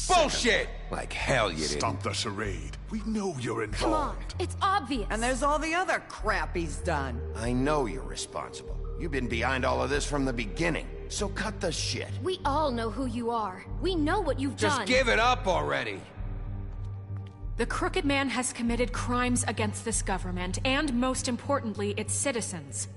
Bullshit! Like hell you didn't. Stop the charade. We know you're involved. Come on, it's obvious. And there's all the other crap he's done. I know you're responsible. You've been behind all of this from the beginning, so cut the shit. We all know who you are. We know what you've done. Just give it up already. The Crooked Man has committed crimes against this government, and most importantly, its citizens.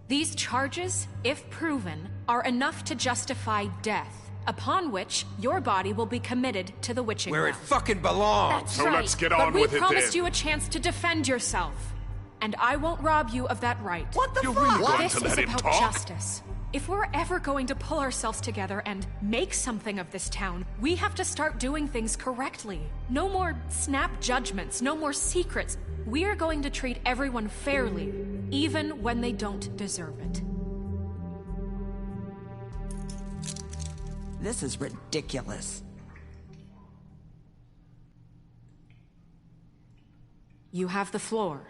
These charges, if proven, are enough to justify death, upon which your body will be committed to the witching Where it well. fucking belongs. That's So right. let's get on but with we it promised then. you a chance to defend yourself, and I won't rob you of that right. What the You're fuck? really going This to is let him about talk? justice. If we're ever going to pull ourselves together and make something of this town, we have to start doing things correctly. No more snap judgments, no more secrets. We are going to treat everyone fairly, even when they don't deserve it. This is ridiculous. You have the floor.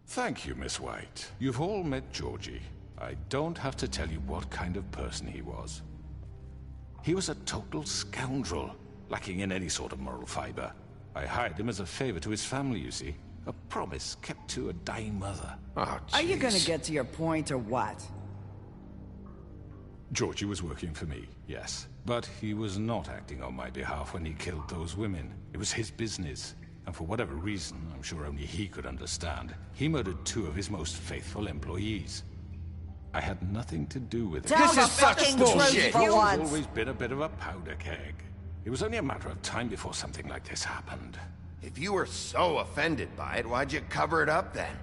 Thank you, Miss White. You've all met Georgie. I don't have to tell you what kind of person he was. He was a total scoundrel, lacking in any sort of moral fiber. I hired him as a favor to his family, you see. A promise kept to a dying mother. Oh, Are you jeez. gonna get to your point or what? Georgie was working for me, yes. But he was not acting on my behalf when he killed those women. It was his business. And for whatever reason, I'm sure only he could understand, he murdered 2 of his most faithful employees. I had nothing to do with it. Tell This the is such fucking bullshit. truth for He's once. always been a bit of a powder keg. It was only a matter of time before something like this happened. If you were so offended by it, why'd you cover it up then?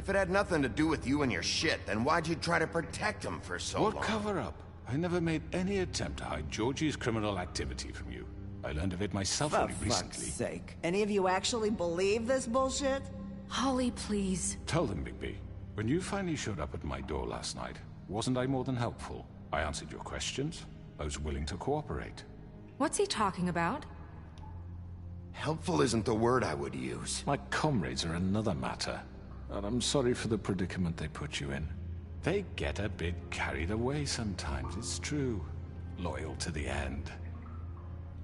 If it had nothing to do with you and your shit, then why'd you try to protect him for so long? What cover-up? I never made any attempt to hide Georgie's criminal activity from you. I learned of it myself only For recently. fuck's sake. Any of you actually believe this bullshit? Holly, please. Tell them, Bigby. When you finally showed up at my door last night, wasn't I more than helpful? I answered your questions. I was willing to cooperate. What's he talking about? Helpful isn't the word I would use. My comrades are another matter. And I'm sorry for the predicament they put you in. They get a bit carried away sometimes, it's true. Loyal to the end.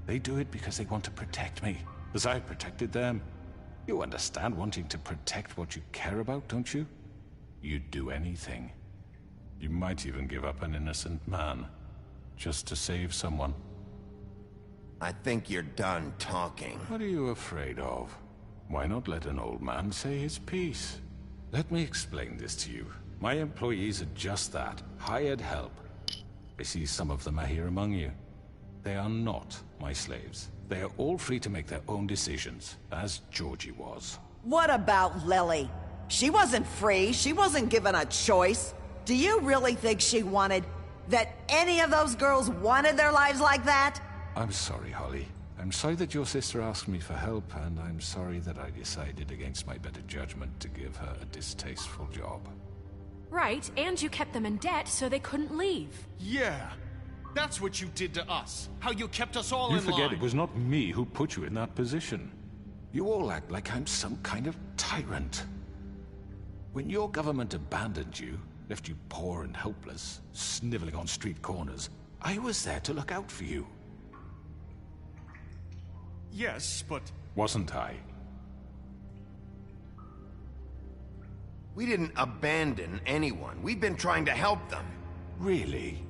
They do it because they want to protect me, as I protected them. You understand wanting to protect what you care about, don't you? You'd do anything. You might even give up an innocent man, just to save someone. I think you're done talking. What are you afraid of? Why not let an old man say his piece? Let me explain this to you. My employees are just that, hired help. I see some of them are here among you. They are not my slaves. They are all free to make their own decisions, as Georgie was. What about Lily? She wasn't free. She wasn't given a choice. Do you really think she wanted... that any of those girls wanted their lives like that? I'm sorry, Holly. I'm sorry that your sister asked me for help, and I'm sorry that I decided against my better judgment to give her a distasteful job. Right, and you kept them in debt so they couldn't leave. Yeah, that's what you did to us. How you kept us all in line. You forget it was not me who put you in that position. You all act like I'm some kind of tyrant. When your government abandoned you, left you poor and helpless, sniveling on street corners, I was there to look out for you. Yes, but... Wasn't I? We didn't abandon anyone. We've been trying to help them. Really?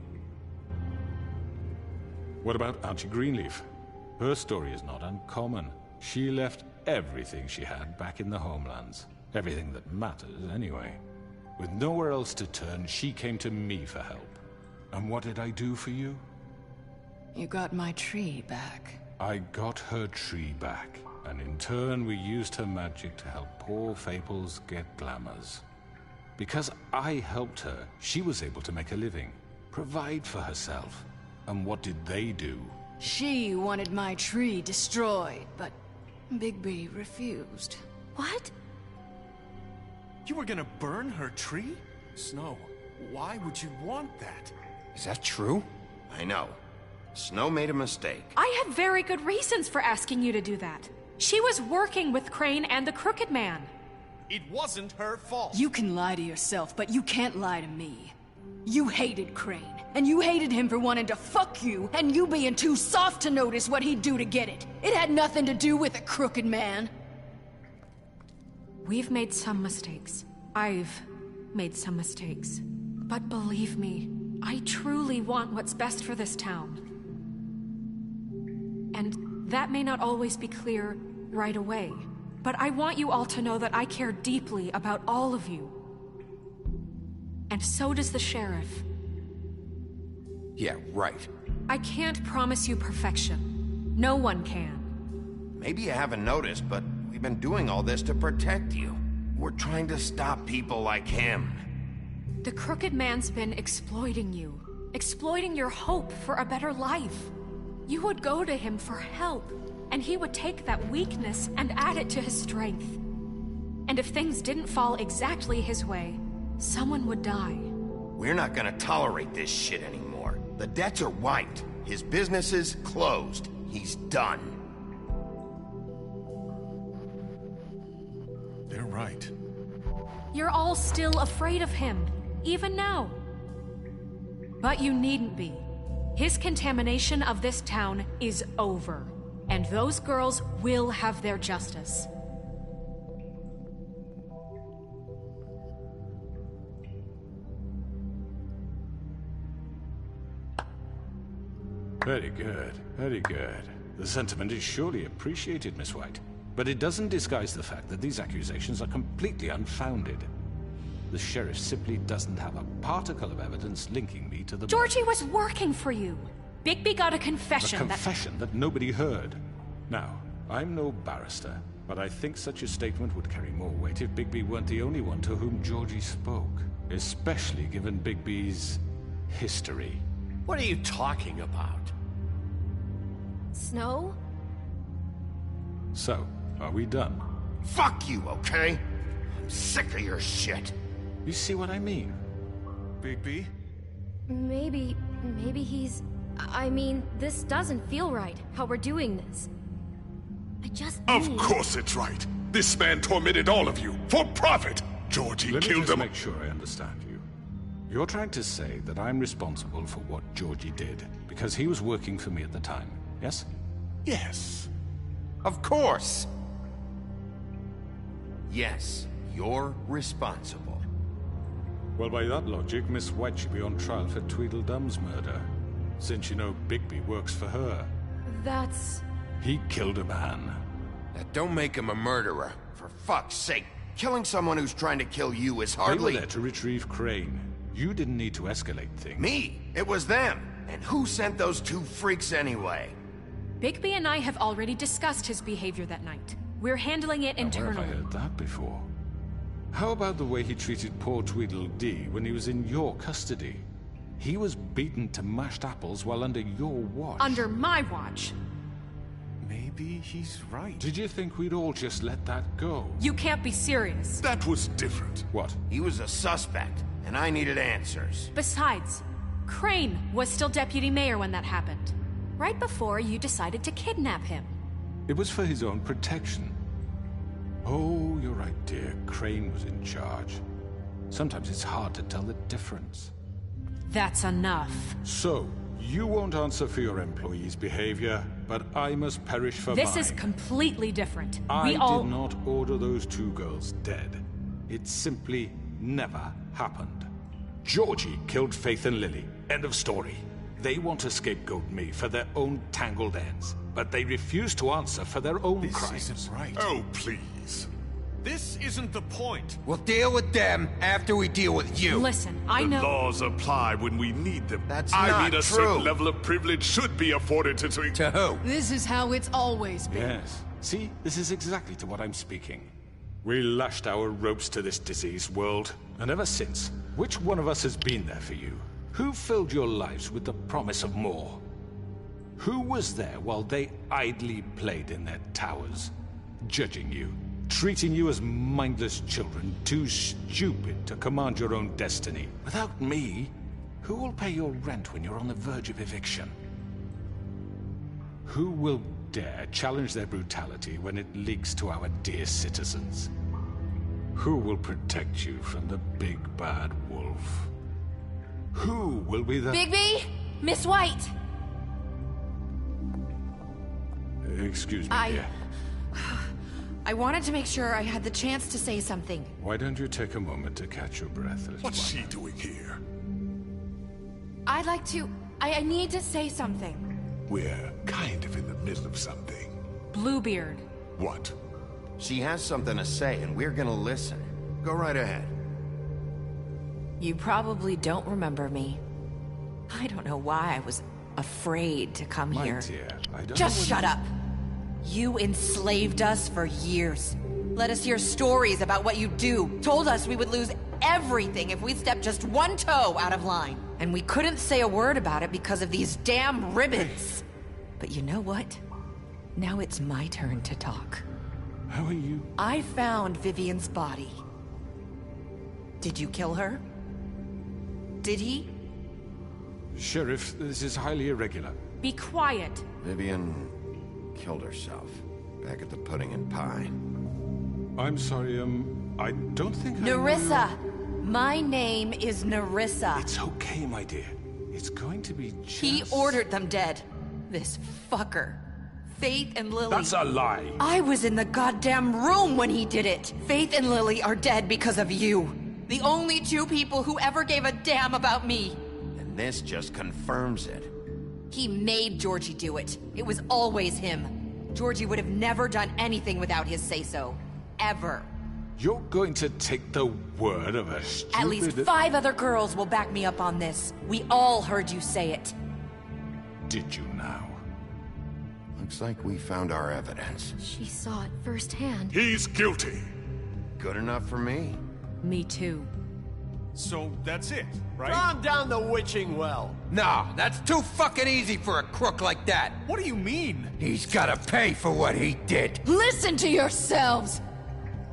What about Auntie Greenleaf? Her story is not uncommon. She left everything she had back in the homelands. Everything that matters, anyway. With nowhere else to turn, she came to me for help. And what did I do for you? You got my tree back. I got her tree back, and in turn we used her magic to help poor Fables get glamours. Because I helped her, she was able to make a living, provide for herself. And what did they do? She wanted my tree destroyed, but Bigby refused. What? You were gonna burn her tree? Snow, why would you want that? Is that true? I know. Snow made a mistake. I had very good reasons for asking you to do that. She was working with Crane and the Crooked Man. It wasn't her fault. You can lie to yourself, but you can't lie to me. You hated Crane, and you hated him for wanting to fuck you, and you being too soft to notice what he'd do to get it. It had nothing to do with the Crooked Man. We've made some mistakes. I've made some mistakes. But believe me, I truly want what's best for this town. And that may not always be clear right away, but I want you all to know that I care deeply about all of you. And so does the sheriff. Yeah, right. I can't promise you perfection. No one can. Maybe you haven't noticed, but we've been doing all this to protect you. We're trying to stop people like him. The Crooked Man's been exploiting you. Exploiting your hope for a better life. You would go to him for help, and he would take that weakness and add it to his strength. And if things didn't fall exactly his way, someone would die. We're not gonna tolerate this shit anymore. The debts are wiped. His business is closed. He's done. They're right. You're all still afraid of him, even now. But you needn't be. His contamination of this town is over, and those girls will have their justice. Very good, very good. The sentiment is surely appreciated, Miss White. But it doesn't disguise the fact that these accusations are completely unfounded. The sheriff simply doesn't have a particle of evidence linking me to the... Georgie was working for you. Bigby got a confession that nobody heard. Now, I'm no barrister, But I think such a statement would carry more weight if Bigby weren't the only one to whom Georgie spoke. Especially given Bigby's history. What are you talking about? Snow? So, are we done? Fuck you, okay? I'm sick of your shit. You see what I mean? Bigby? Maybe he's... I mean, this doesn't feel right, how we're doing this. I just Of course it's right. This man tormented all of you, for profit! Georgie Let me killed just him. make sure I understand you. You're trying to say that I'm responsible for what Georgie did, because he was working for me at the time, yes? Yes. Of course! Yes, you're responsible. Well, by that logic, Miss White should be on trial for Tweedledum's murder, since you know Bigby works for her. That's... He killed a man. That don't make him a murderer. For fuck's sake, killing someone who's trying to kill you is They hardly... were there to retrieve Crane. You didn't need to escalate things. Me? It was them. And who sent those two freaks anyway? Bigby and I have already discussed his behavior that night. We're handling it internally. Where have I heard that before? How about the way he treated poor Tweedledee when he was in your custody? He was beaten to mashed apples while under your watch. Under my watch. Maybe he's right. Did you think we'd all just let that go? You can't be serious. That was different. What? He was a suspect, and I needed answers. Besides, Crane was still deputy mayor when that happened. Right before you decided to kidnap him. It was for his own protection. Oh, you're right, dear. Crane was in charge. Sometimes it's hard to tell the difference. That's enough. So, you won't answer for your employees' behavior, but I must perish for mine. This is completely different. I did not order those two girls dead. It simply never happened. Georgie killed Faith and Lily. End of story. They want to scapegoat me for their own tangled ends, but they refuse to answer for their own crimes. This isn't right. Oh, please. This isn't the point. We'll deal with them after we deal with you. Listen, I know... The laws apply when we need them. That's I not mean, a true. certain level of privilege should be afforded to... To who? This is how it's always been. Yes. See, this is exactly to what I'm speaking. We lashed our ropes to this diseased world, and ever since, which one of us has been there for you? Who filled your lives with the promise of more? Who was there while they idly played in their towers, judging you, treating you as mindless children, too stupid to command your own destiny? Without me, who will pay your rent when you're on the verge of eviction? Who will dare challenge their brutality when it leaks to our dear citizens? Who will protect you from the big bad wolf? Who will be the... Bigby! Miss White! Excuse me, dear. I wanted to make sure I had the chance to say something. Why don't you take a moment to catch your breath, Elizabeth? What's she doing here? I'd like to... I need to say something. We're kind of in the middle of something. Bluebeard. What? She has something to say, and we're gonna listen. Go right ahead. You probably don't remember me. I don't know why I was afraid to come My here. dear, I don't Just know shut up! You enslaved us for years. Let us hear stories about what you do. Told us we would lose everything if we stepped just one toe out of line. And we couldn't say a word about it because of these damn ribbons. But you know what? Now it's my turn to talk. How are you? I found Vivian's body. Did you kill her? Did he? Sheriff, this is highly irregular. Be quiet. Vivian killed herself back at the Pudding and Pie. I'm sorry, I don't think Nerissa! My name is Nerissa. It's okay, my dear. It's going to be just... He ordered them dead. This fucker. Faith and Lily... That's a lie! I was in the goddamn room when he did it! Faith and Lily are dead because of you. The only two people who ever gave a damn about me. And this just confirms it. He made Georgie do it. It was always him. Georgie would have never done anything without his say-so. Ever. You're going to take the word of a stupid... At least 5 other girls will back me up on this. We all heard you say it. Did you now? Looks like we found our evidence. She saw it firsthand. He's guilty. Good enough for me. Me too. So that's it, right? Calm down the witching well. No, that's too fucking easy for a crook like that. What do you mean? He's gotta pay for what he did. Listen to yourselves!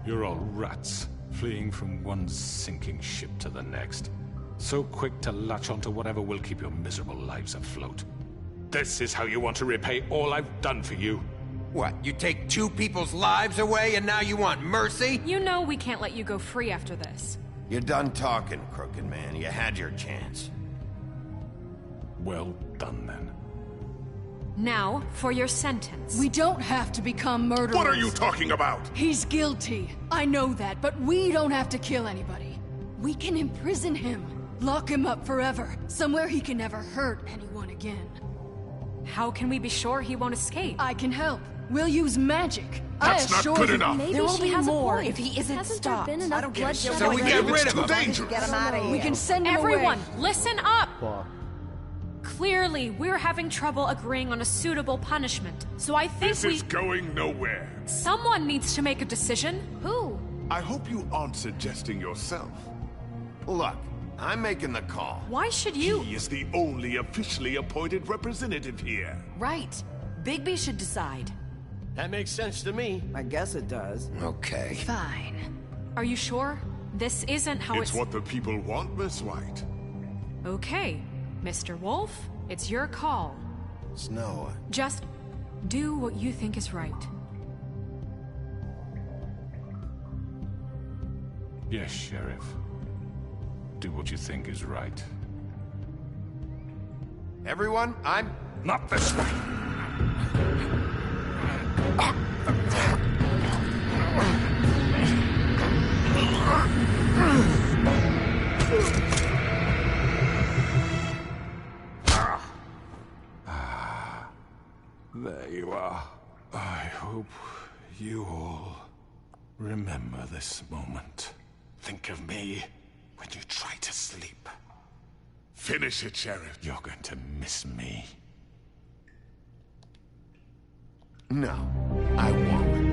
You're all rats, fleeing from one sinking ship to the next. So quick to latch onto whatever will keep your miserable lives afloat. This is how you want to repay all I've done for you? What, you take two people's lives away and now you want mercy? You know we can't let you go free after this. You're done talking, Crooked Man. You had your chance. Well done, then. Now, for your sentence. We don't have to become murderers. What are you talking about? He's guilty. I know that, but we don't have to kill anybody. We can imprison him. Lock him up forever. Somewhere he can never hurt anyone again. How can we be sure he won't escape? I can help. We'll use magic. That's not good enough. Maybe There will she be has more a point. if he isn't Hasn't stopped. there been enough bloodshed So we get rid of him. Dangerous. Get him out of here. We can send him Everyone, away. listen up! Fuck. Clearly, we're having trouble agreeing on a suitable punishment. So I think This is going nowhere. someone needs to make a decision. Who? I hope you aren't suggesting yourself. Look, I'm making the call. Why should you? He is the only officially appointed representative here. Right. Bigby should decide. That makes sense to me. I guess it does. Okay. Fine. Are you sure? This isn't how It's what the people want, Miss White. Okay, Mr. Wolf, it's your call. Snow. Just do what you think is right. Yes, Sheriff. Do what you think is right. Everyone, I'm... Not this way! There you are. I hope you all remember this moment. Think of me when you try to sleep. Finish it, Sheriff. You're going to miss me. No, I won't.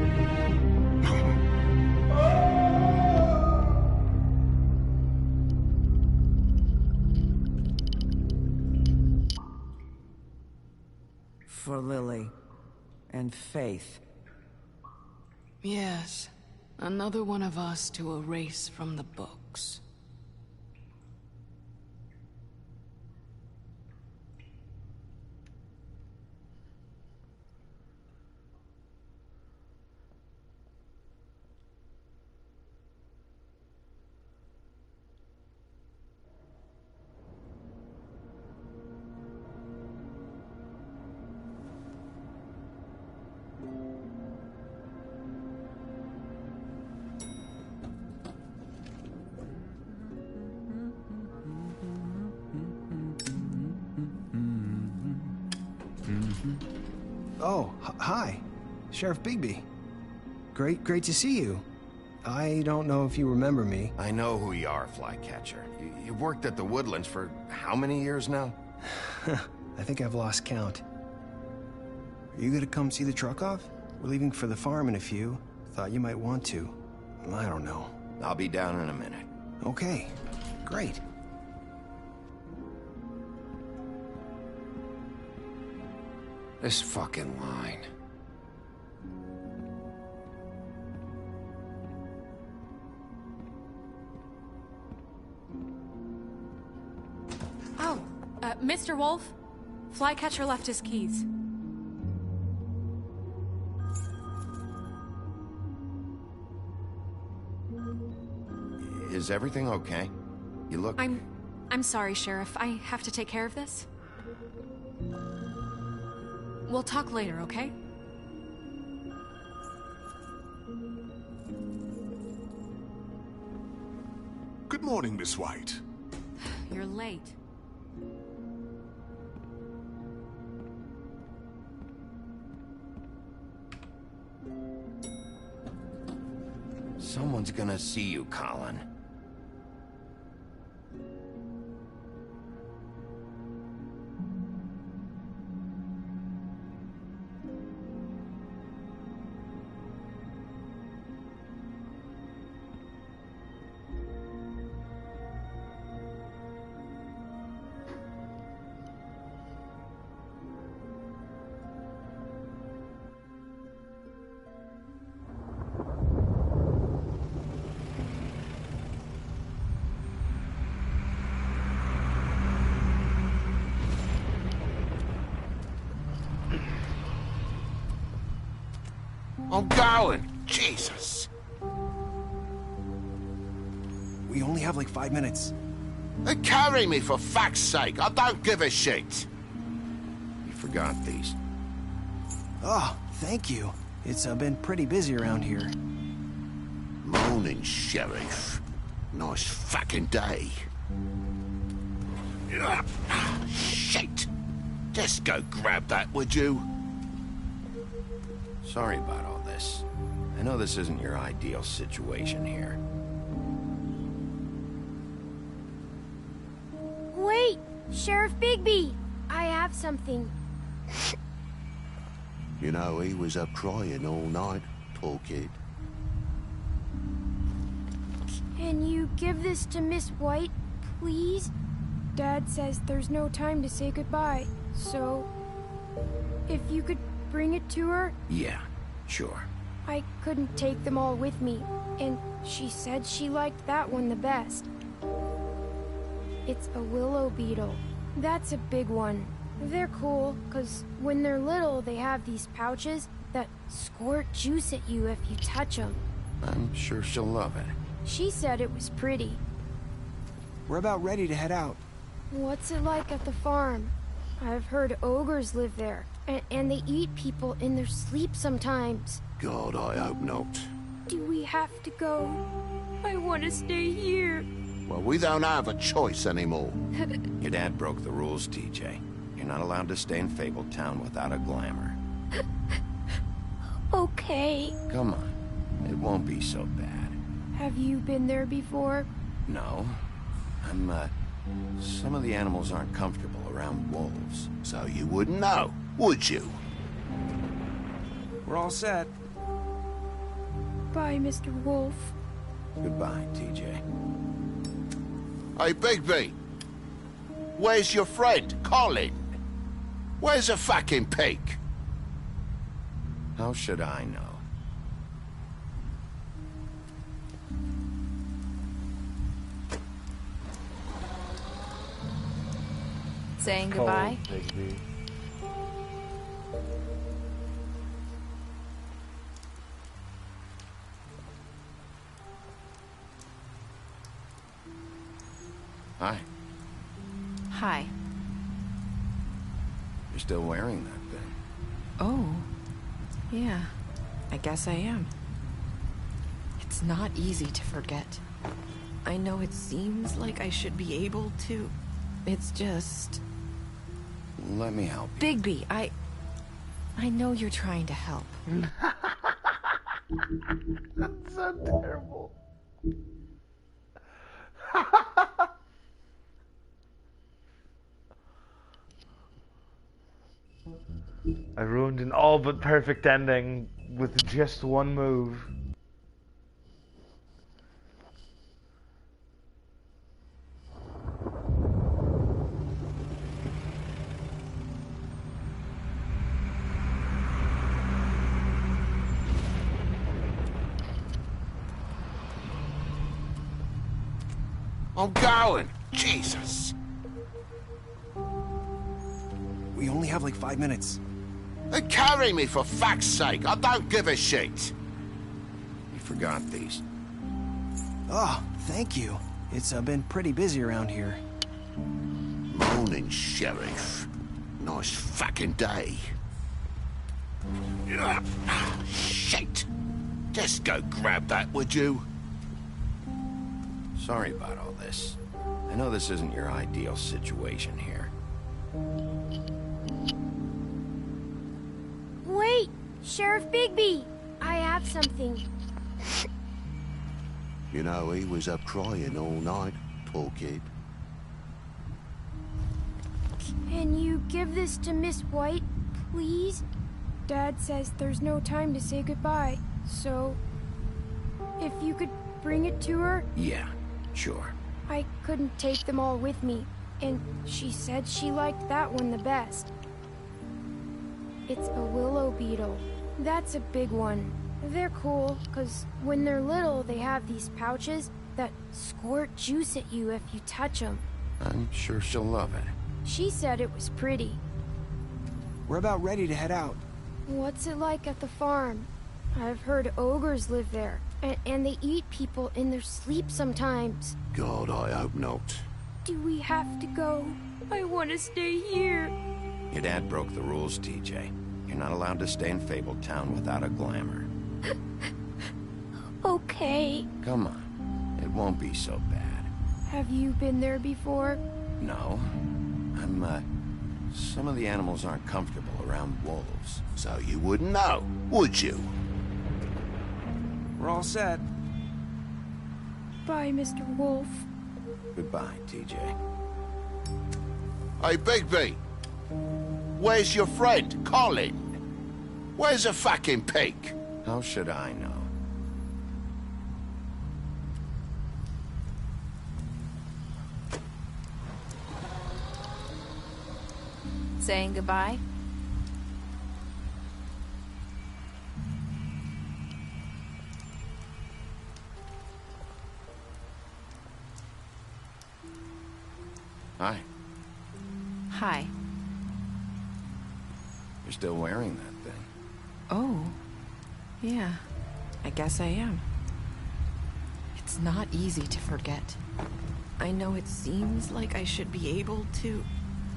For Lily and Faith. Yes. Another one of us to erase from the books. Oh, hi. Sheriff Bigby. Great to see you. I don't know if you remember me. I know who you are, Flycatcher. You've worked at the Woodlands for how many years now? I think I've lost count. Are you gonna come see the truck off? We're leaving for the farm in a few. Thought you might want to. I don't know. I'll be down in a minute. Okay, great. This fucking line. Oh, Mr. Wolf, Flycatcher left his keys. Is everything okay? You look... I'm sorry, Sheriff. I have to take care of this. We'll talk later, okay? Good morning, Miss White. You're late. Someone's gonna see you, Colin. I'm going. Jesus. We only have like 5 minutes. They carry me for fuck's sake. I don't give a shit. You forgot these. Oh, thank you. It's been pretty busy around here. Morning, Sheriff. Nice fucking day. Shit. Just go grab that, would you? Sorry about all this. I know this isn't your ideal situation here. Wait! Sheriff Bigby! I have something. You know, he was up crying all night, poor kid. Can you give this to Miss White, please? Dad says there's no time to say goodbye, so... if you could bring it to her? Yeah, sure. I couldn't take them all with me, and she said she liked that one the best. It's a willow beetle. That's a big one. They're cool, 'cause when they're little, they have these pouches that squirt juice at you if you touch them. I'm sure she'll love it. She said it was pretty. We're about ready to head out. What's it like at the farm? I've heard ogres live there, and they eat people in their sleep sometimes. God, I hope not. Do we have to go? I want to stay here. Well, we don't have a choice anymore. Your dad broke the rules, TJ. You're not allowed to stay in Fabletown without a glamour. Okay. Come on. It won't be so bad. Have you been there before? No. Some of the animals aren't comfortable around wolves. So you wouldn't know, would you? We're all set. Bye, Mr. Wolf. Goodbye, TJ. Hey, Bigby. Where's your friend, Colin? Where's the fucking pig? How should I know? Saying goodbye? Bigby. Hi. Hi. You're still wearing that thing. Oh. Yeah. I guess I am. It's not easy to forget. I know it seems like I should be able to. It's just... Let me help you. Bigby, I know you're trying to help. That's so terrible. I ruined an all but perfect ending with just one move. I'm going. Jesus. We only have like 5 minutes. They carry me for fuck's sake. I don't give a shit. You forgot these. Oh, thank you. It's been pretty busy around here. Morning, Sheriff. Nice fucking day. Shit. Just go grab that, would you? Sorry about all this. I know this isn't your ideal situation here. Wait! Sheriff Bigby! I have something. You know, he was up crying all night, poor kid. Can you give this to Miss White, please? Dad says there's no time to say goodbye, so... if you could bring it to her? Yeah, sure. I couldn't take them all with me, and she said she liked that one the best. It's a willow beetle. That's a big one. They're cool, 'cause when they're little, they have these pouches that squirt juice at you if you touch them. I'm sure she'll love it. She said it was pretty. We're about ready to head out. What's it like at the farm? I've heard ogres live there, and they eat people in their sleep sometimes. God, I hope not. Do we have to go? I want to stay here. Your dad broke the rules, TJ. You're not allowed to stay in Fabletown without a glamour. Okay. Come on. It won't be so bad. Have you been there before? No. Some of the animals aren't comfortable around wolves. So you wouldn't know, would you? We're all set. Bye, Mr. Wolf. Goodbye, TJ. Hey, Bigby. Where's your friend, Colin? Where's the fucking pig? How should I know? Saying goodbye? Hi. Hi. You're still wearing that thing. Oh. Yeah. I guess I am. It's not easy to forget. I know it seems like I should be able to.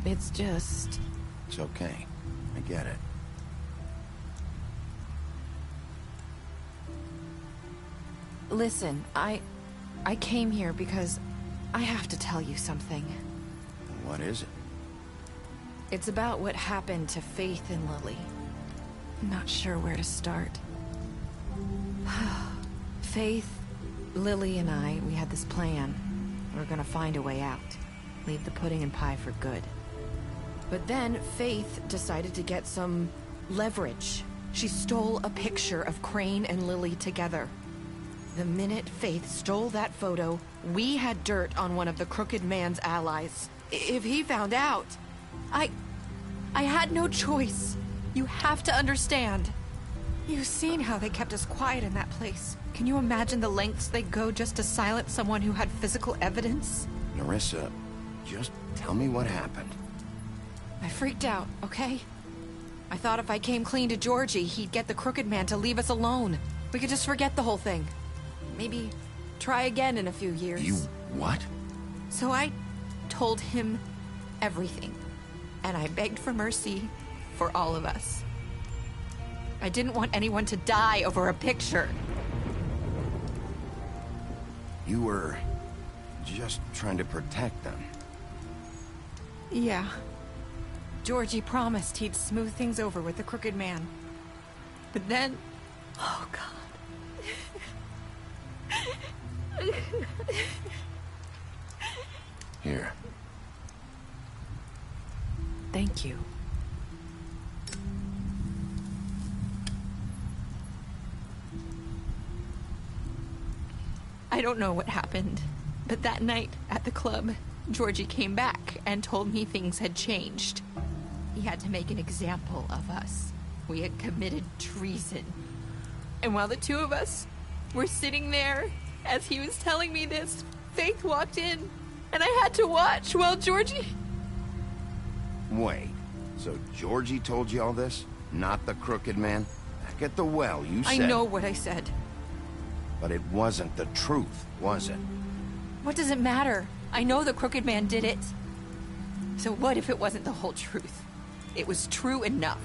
It's just... It's okay. I get it. Listen, I came here because I have to tell you something. What is it? It's about what happened to Faith and Lily. I'm not sure where to start. Faith, Lily, and I, we had this plan. We're gonna find a way out. Leave the pudding and pie for good. But then Faith decided to get some leverage. She stole a picture of Crane and Lily together. The minute Faith stole that photo, we had dirt on one of the Crooked Man's allies. If he found out, I had no choice. You have to understand. You've seen how they kept us quiet in that place. Can you imagine the lengths they'd go just to silence someone who had physical evidence? Nerissa, just tell me what happened. I freaked out, okay? I thought if I came clean to Georgie, he'd get the Crooked Man to leave us alone. We could just forget the whole thing. Maybe try again in a few years. You what? So I told him everything. And I begged for mercy for all of us. I didn't want anyone to die over a picture. You were just trying to protect them. Yeah. Georgie promised he'd smooth things over with the Crooked Man. But then... Oh, God. Here. Thank you. I don't know what happened, but that night at the club, Georgie came back and told me things had changed. He had to make an example of us. We had committed treason. And while the two of us were sitting there, as he was telling me this, Faith walked in, and I had to watch while Georgie... Wait, so Georgie told you all this? Not the Crooked Man? Back at the well, you said... I know what I said. But it wasn't the truth, was it? What does it matter? I know the Crooked Man did it. So what if it wasn't the whole truth? It was true enough.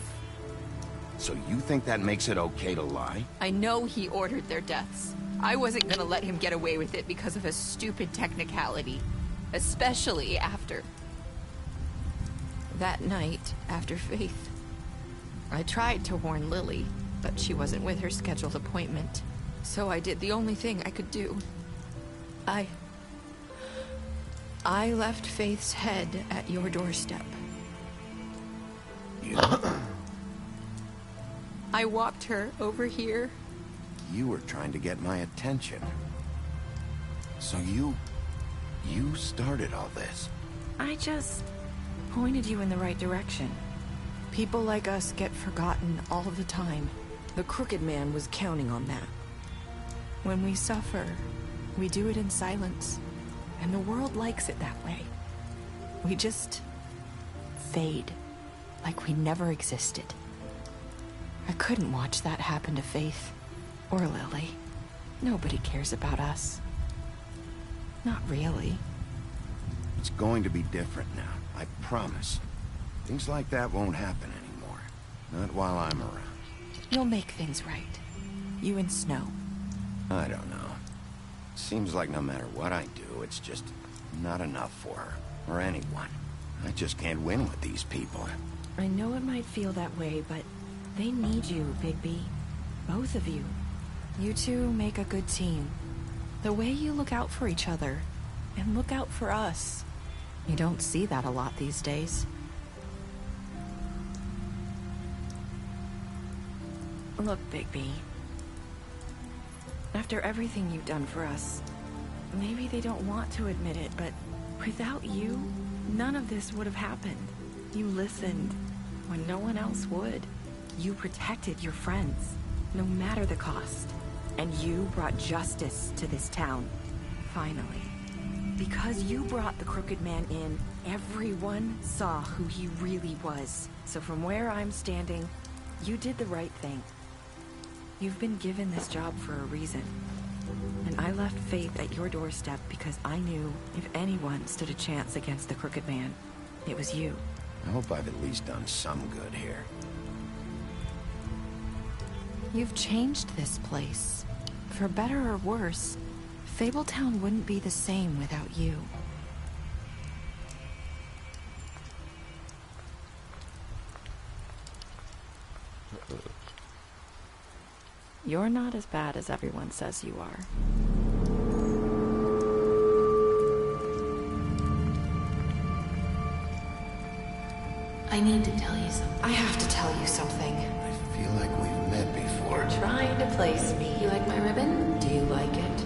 So you think that makes it okay to lie? I know he ordered their deaths. I wasn't gonna let him get away with it because of a stupid technicality. Especially after... that night, after Faith. I tried to warn Lily, but she wasn't with her scheduled appointment. So I did the only thing I could do. I left Faith's head at your doorstep. I walked her over here. You were trying to get my attention. So you started all this. I just pointed you in the right direction. People like us get forgotten all the time. The Crooked Man was counting on that. When we suffer, we do it in silence. And the world likes it that way. We just fade, like we never existed. I couldn't watch that happen to Faith. Or Lily. Nobody cares about us. Not really. It's going to be different now, I promise. Things like that won't happen anymore. Not while I'm around. You'll make things right. You and Snow. I don't know. Seems like no matter what I do, it's just not enough for her, or anyone. I just can't win with these people. I know it might feel that way, but they need you, Bigby. Both of you. You two make a good team. The way you look out for each other, and look out for us. You don't see that a lot these days. Look, Bigby. After everything you've done for us, maybe they don't want to admit it, but without you, none of this would have happened. You listened when no one else would. You protected your friends, no matter the cost. And you brought justice to this town, finally. Because you brought the Crooked Man in, everyone saw who he really was. So from where I'm standing, you did the right thing. You've been given this job for a reason. And I left Faith at your doorstep because I knew if anyone stood a chance against the Crooked Man, it was you. I hope I've at least done some good here. You've changed this place. For better or worse, Fabletown wouldn't be the same without you. You're not as bad as everyone says you are. I need to tell you something. I have to tell you something. I feel like we've met before. Trying to place me. You like my ribbon? Do you like it?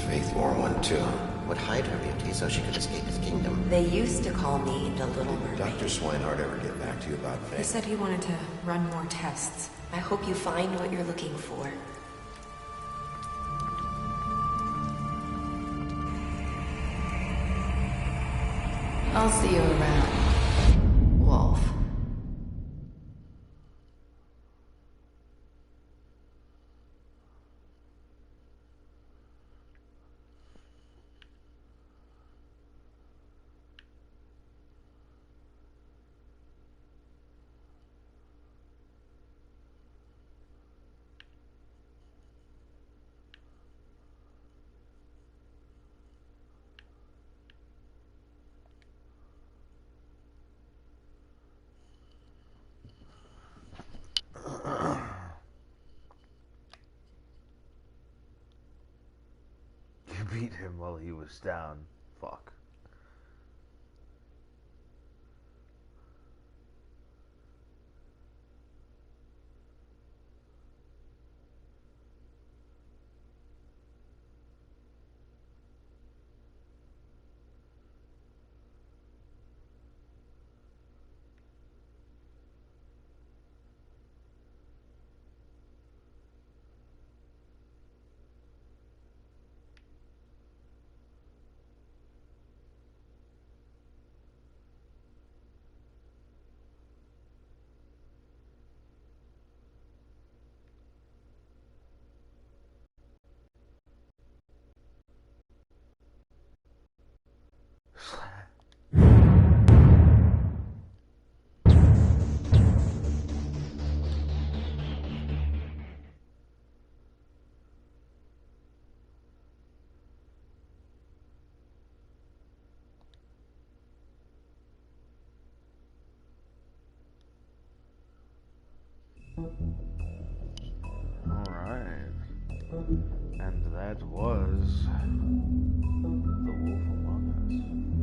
Faith wore one too. Would hide her beauty so she could escape his kingdom. They used to call me the Little Mermaid. Did Dr. Swinehart ever get back to you about Faith? He said he wanted to run more tests. I hope you find what you're looking for. I'll see you around, Wolf. You beat him while he was down. Fuck. Alright. And that was The Wolf Among Us.